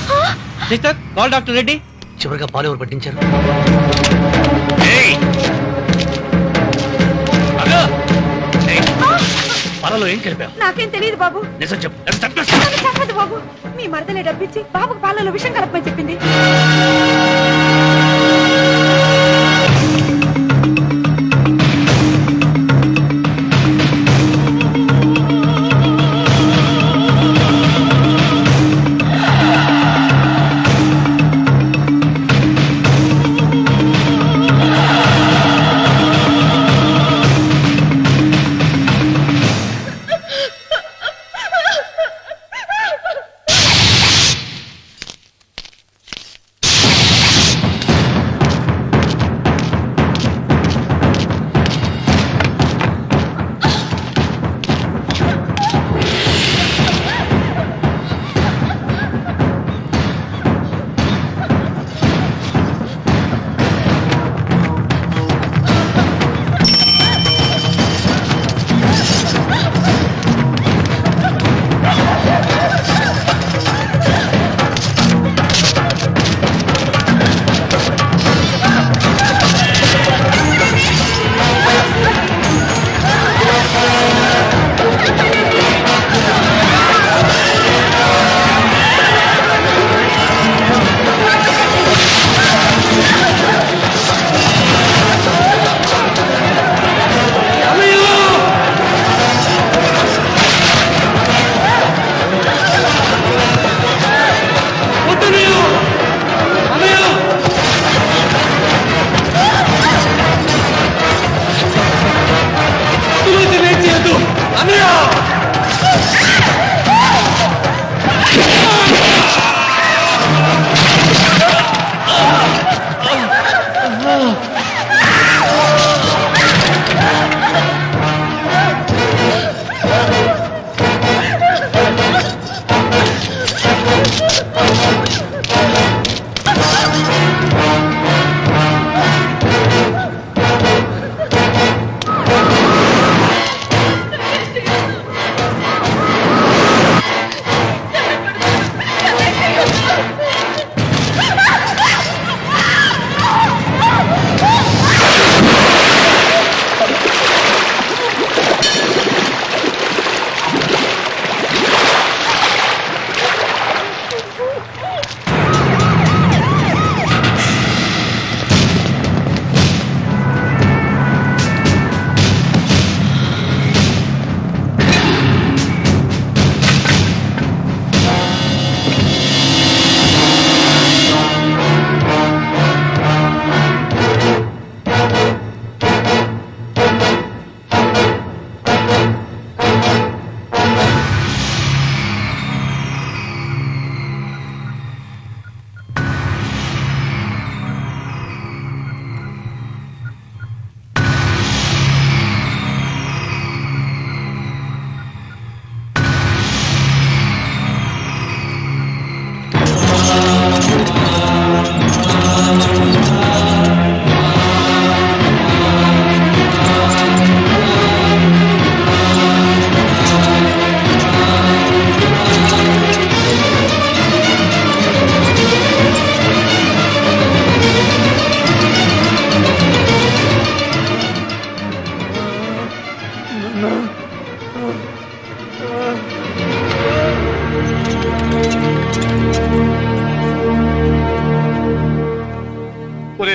Sister, call doctor Reddy. చివరిగా పాలు ఎవరు పట్టించారు? పాలలో ఏం కలిపావు? నాకేం తెలియదు బాబు. నిజం చెప్పు. చెప్పదు బాబు. మీ మరదలే డబ్బిచ్చి బాబుకు పాలలో విషం కలపమని చెప్పింది.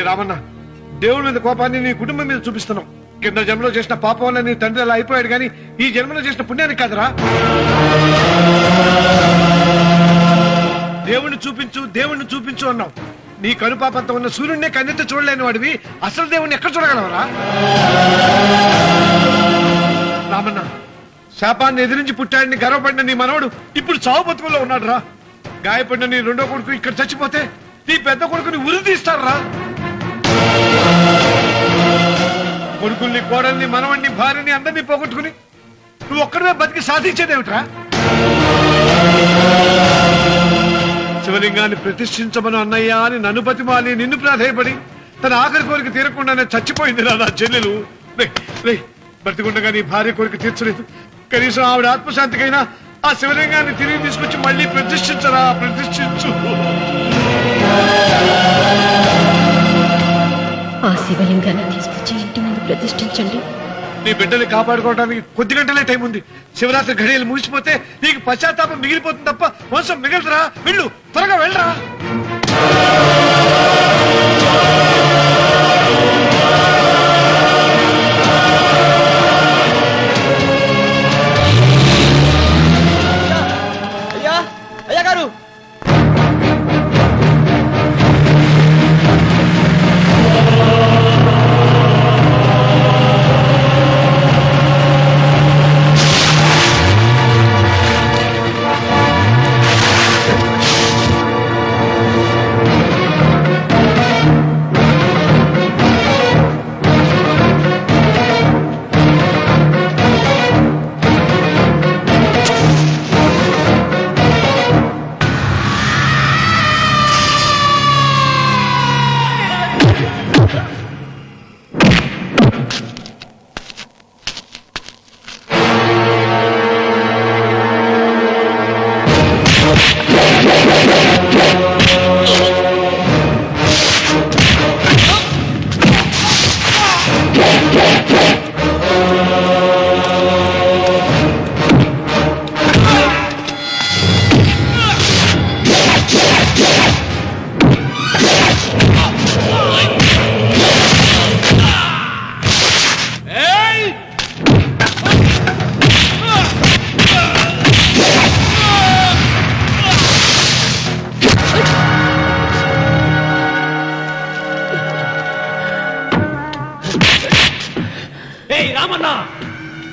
రామన్న, దేవుడి మీద కోపాన్ని నీ కుటుంబం మీద చూపిస్తున్నావు. కింద జన్మలో చేసిన పాపం వల్ల నీ తండ్రి అలా అయిపోయాడు, కానీ ఈ జన్మలో చేసిన పుణ్యానికి కాదురా. దేవుణ్ణి చూపించు అన్నావు. నీ కనుపాపంతో ఉన్న సూర్యుడినే కన్నెత్తి చూడలేని వాడివి అసలు దేవుణ్ణి ఎక్కడ చూడగలవరా? రామన్న, శాపాన్ని ఎదిరించి పుట్టాడని గర్వపడిన నీ మనవడు ఇప్పుడు చావు బతుకుల్లో ఉన్నాడు రా. గాయపడిన నీ రెండో కొడుకు ఇక్కడ చచ్చిపోతే నీ పెద్ద కొడుకుని ఉరి తీస్తారా? కొడుకుల్ని, కోడల్ని, మనవణ్ణి, భార్యని అందరినీ పోగొట్టుకుని నువ్వు ఒక్కడే బతికి సాధించేదేమిట్రా? శివలింగాన్ని ప్రతిష్ఠించమను అన్నయ్యా అని నన్ను బతిమాలి నిన్ను ప్రాధేయపడి తన ఆఖరి కోరిక తీరకుండానే చచ్చిపోయింది నా చెల్లెలు. బ్రతికుండగా నీ భార్య కోరిక తీర్చలేదు. కనీసం ఆవిడ ఆత్మశాంతికైనా ఆ శివలింగాన్ని తిరిగి తీసుకొచ్చి మళ్ళీ ప్రతిష్ఠించరా, ప్రతిష్ఠించు. ఆ శివలింగాన్ని తీసుకొచ్చి ఇంటి ముందు ప్రతిష్ఠించండి. నీ బిడ్డని కాపాడుకోవడానికి కొద్ది గంటలే టైం ఉంది. శివరాత్రి ఘడియలు ముగిసిపోతే నీకు పశ్చాత్తాపం మిగిలిపోతుంది తప్ప వంశం మిగలరా. వెళ్ళు, త్వరగా వెళ్ళరా. అయ్యా గారు,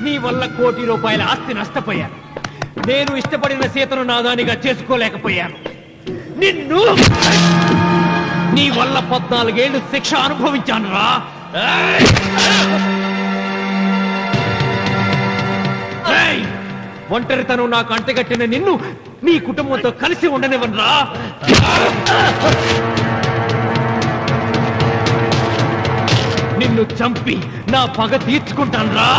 నీ వల్ల కోటి రూపాయల ఆస్తి నష్టపోయాను. నేను ఇష్టపడిన సీతను నాదానిగా చేసుకోలేకపోయాను. నిన్ను నీ వల్ల 14 ఏళ్ళు శిక్ష అనుభవించాను రా. ఒంటరితనం నాకు అంటగట్టిన నిన్ను నీ కుటుంబంతో కలిసి ఉండనివ్వనురా. నిన్ను చంపి నా పగ తీర్చుకుంటాను రా.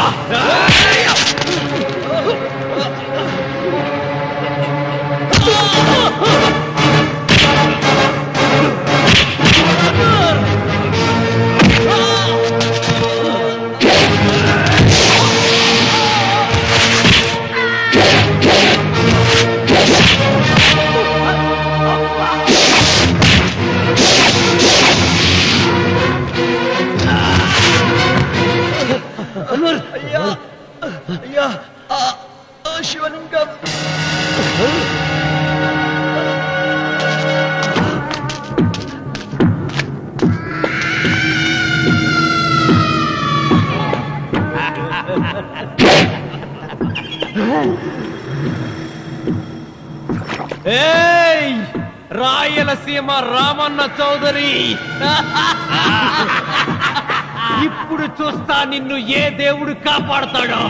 అయ్యా, శివలింగం. ఏయ్, రాయలసీమ రామన్న చౌదరి, ఇప్పుడు చూస్తా నిన్ను ఏ దేవుడు కాపాడతాడో.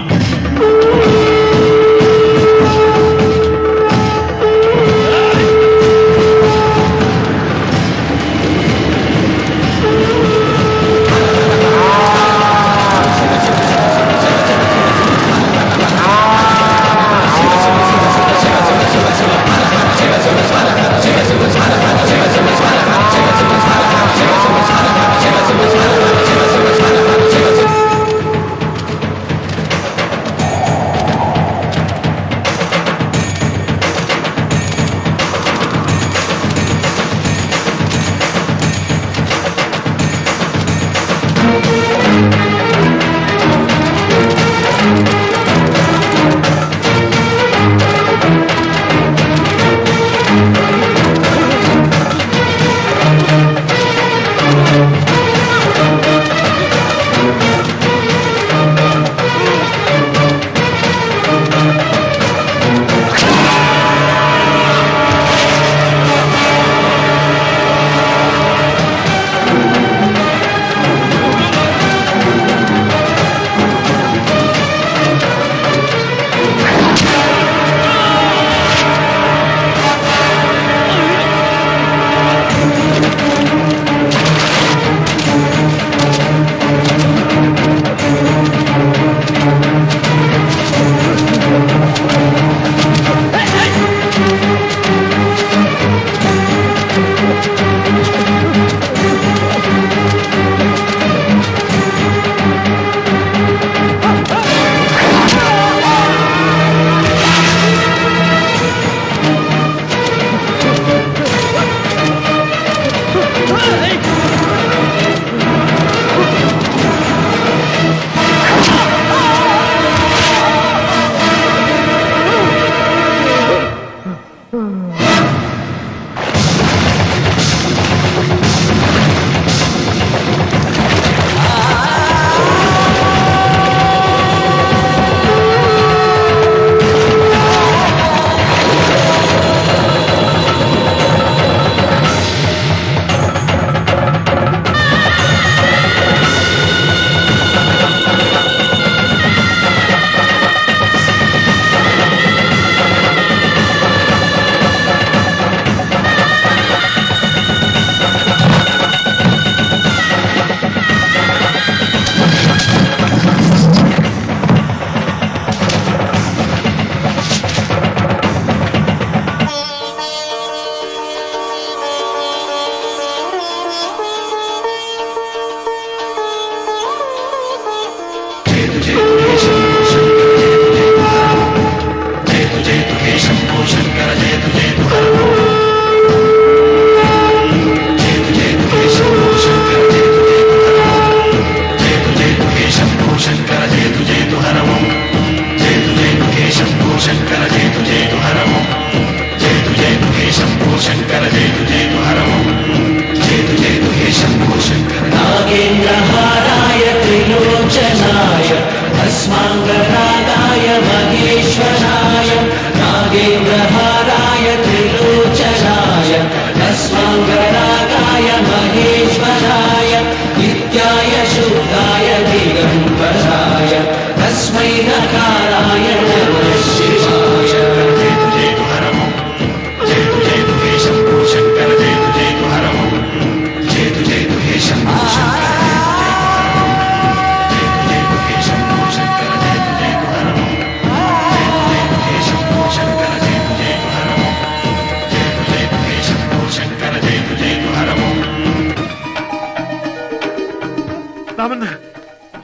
రామన్న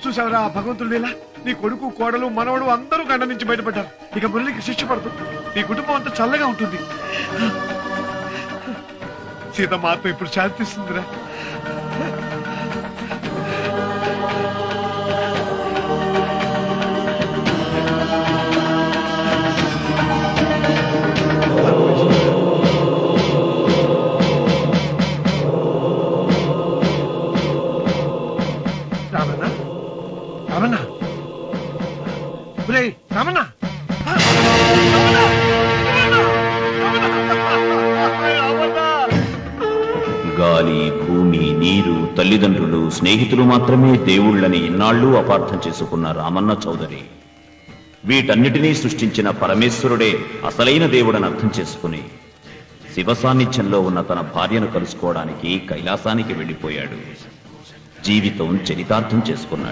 చూసావరా భగవంతుడు లీలా నీ కొడుకు కోడలు మనవడు అందరూ గండ నుంచి బయటపడ్డారు ఇక మురళికి శిక్ష పడదు నీ కుటుంబం అంతా చల్లగా ఉంటుంది సీతమ్మ ఆత్మ ఇప్పుడు శాంతిస్తుందిరా రామన్న రామన్న రామన్న గాలి భూమి నీరు తల్లిదండ్రులు స్నేహితులు మాత్రమే దేవుళ్ళని ఇన్నాళ్లు అపార్థం చేసుకున్న రామన్న చౌదరి వీటన్నిటినీ సృష్టించిన పరమేశ్వరుడే అసలైన దేవుడని అర్థం చేసుకుని శివ సాన్నిధ్యంలో ఉన్న తన భార్యను కలుసుకోవడానికి కైలాసానికి వెళ్లిపోయాడు. జీవితం చరితార్థం చేసుకున్నాడు.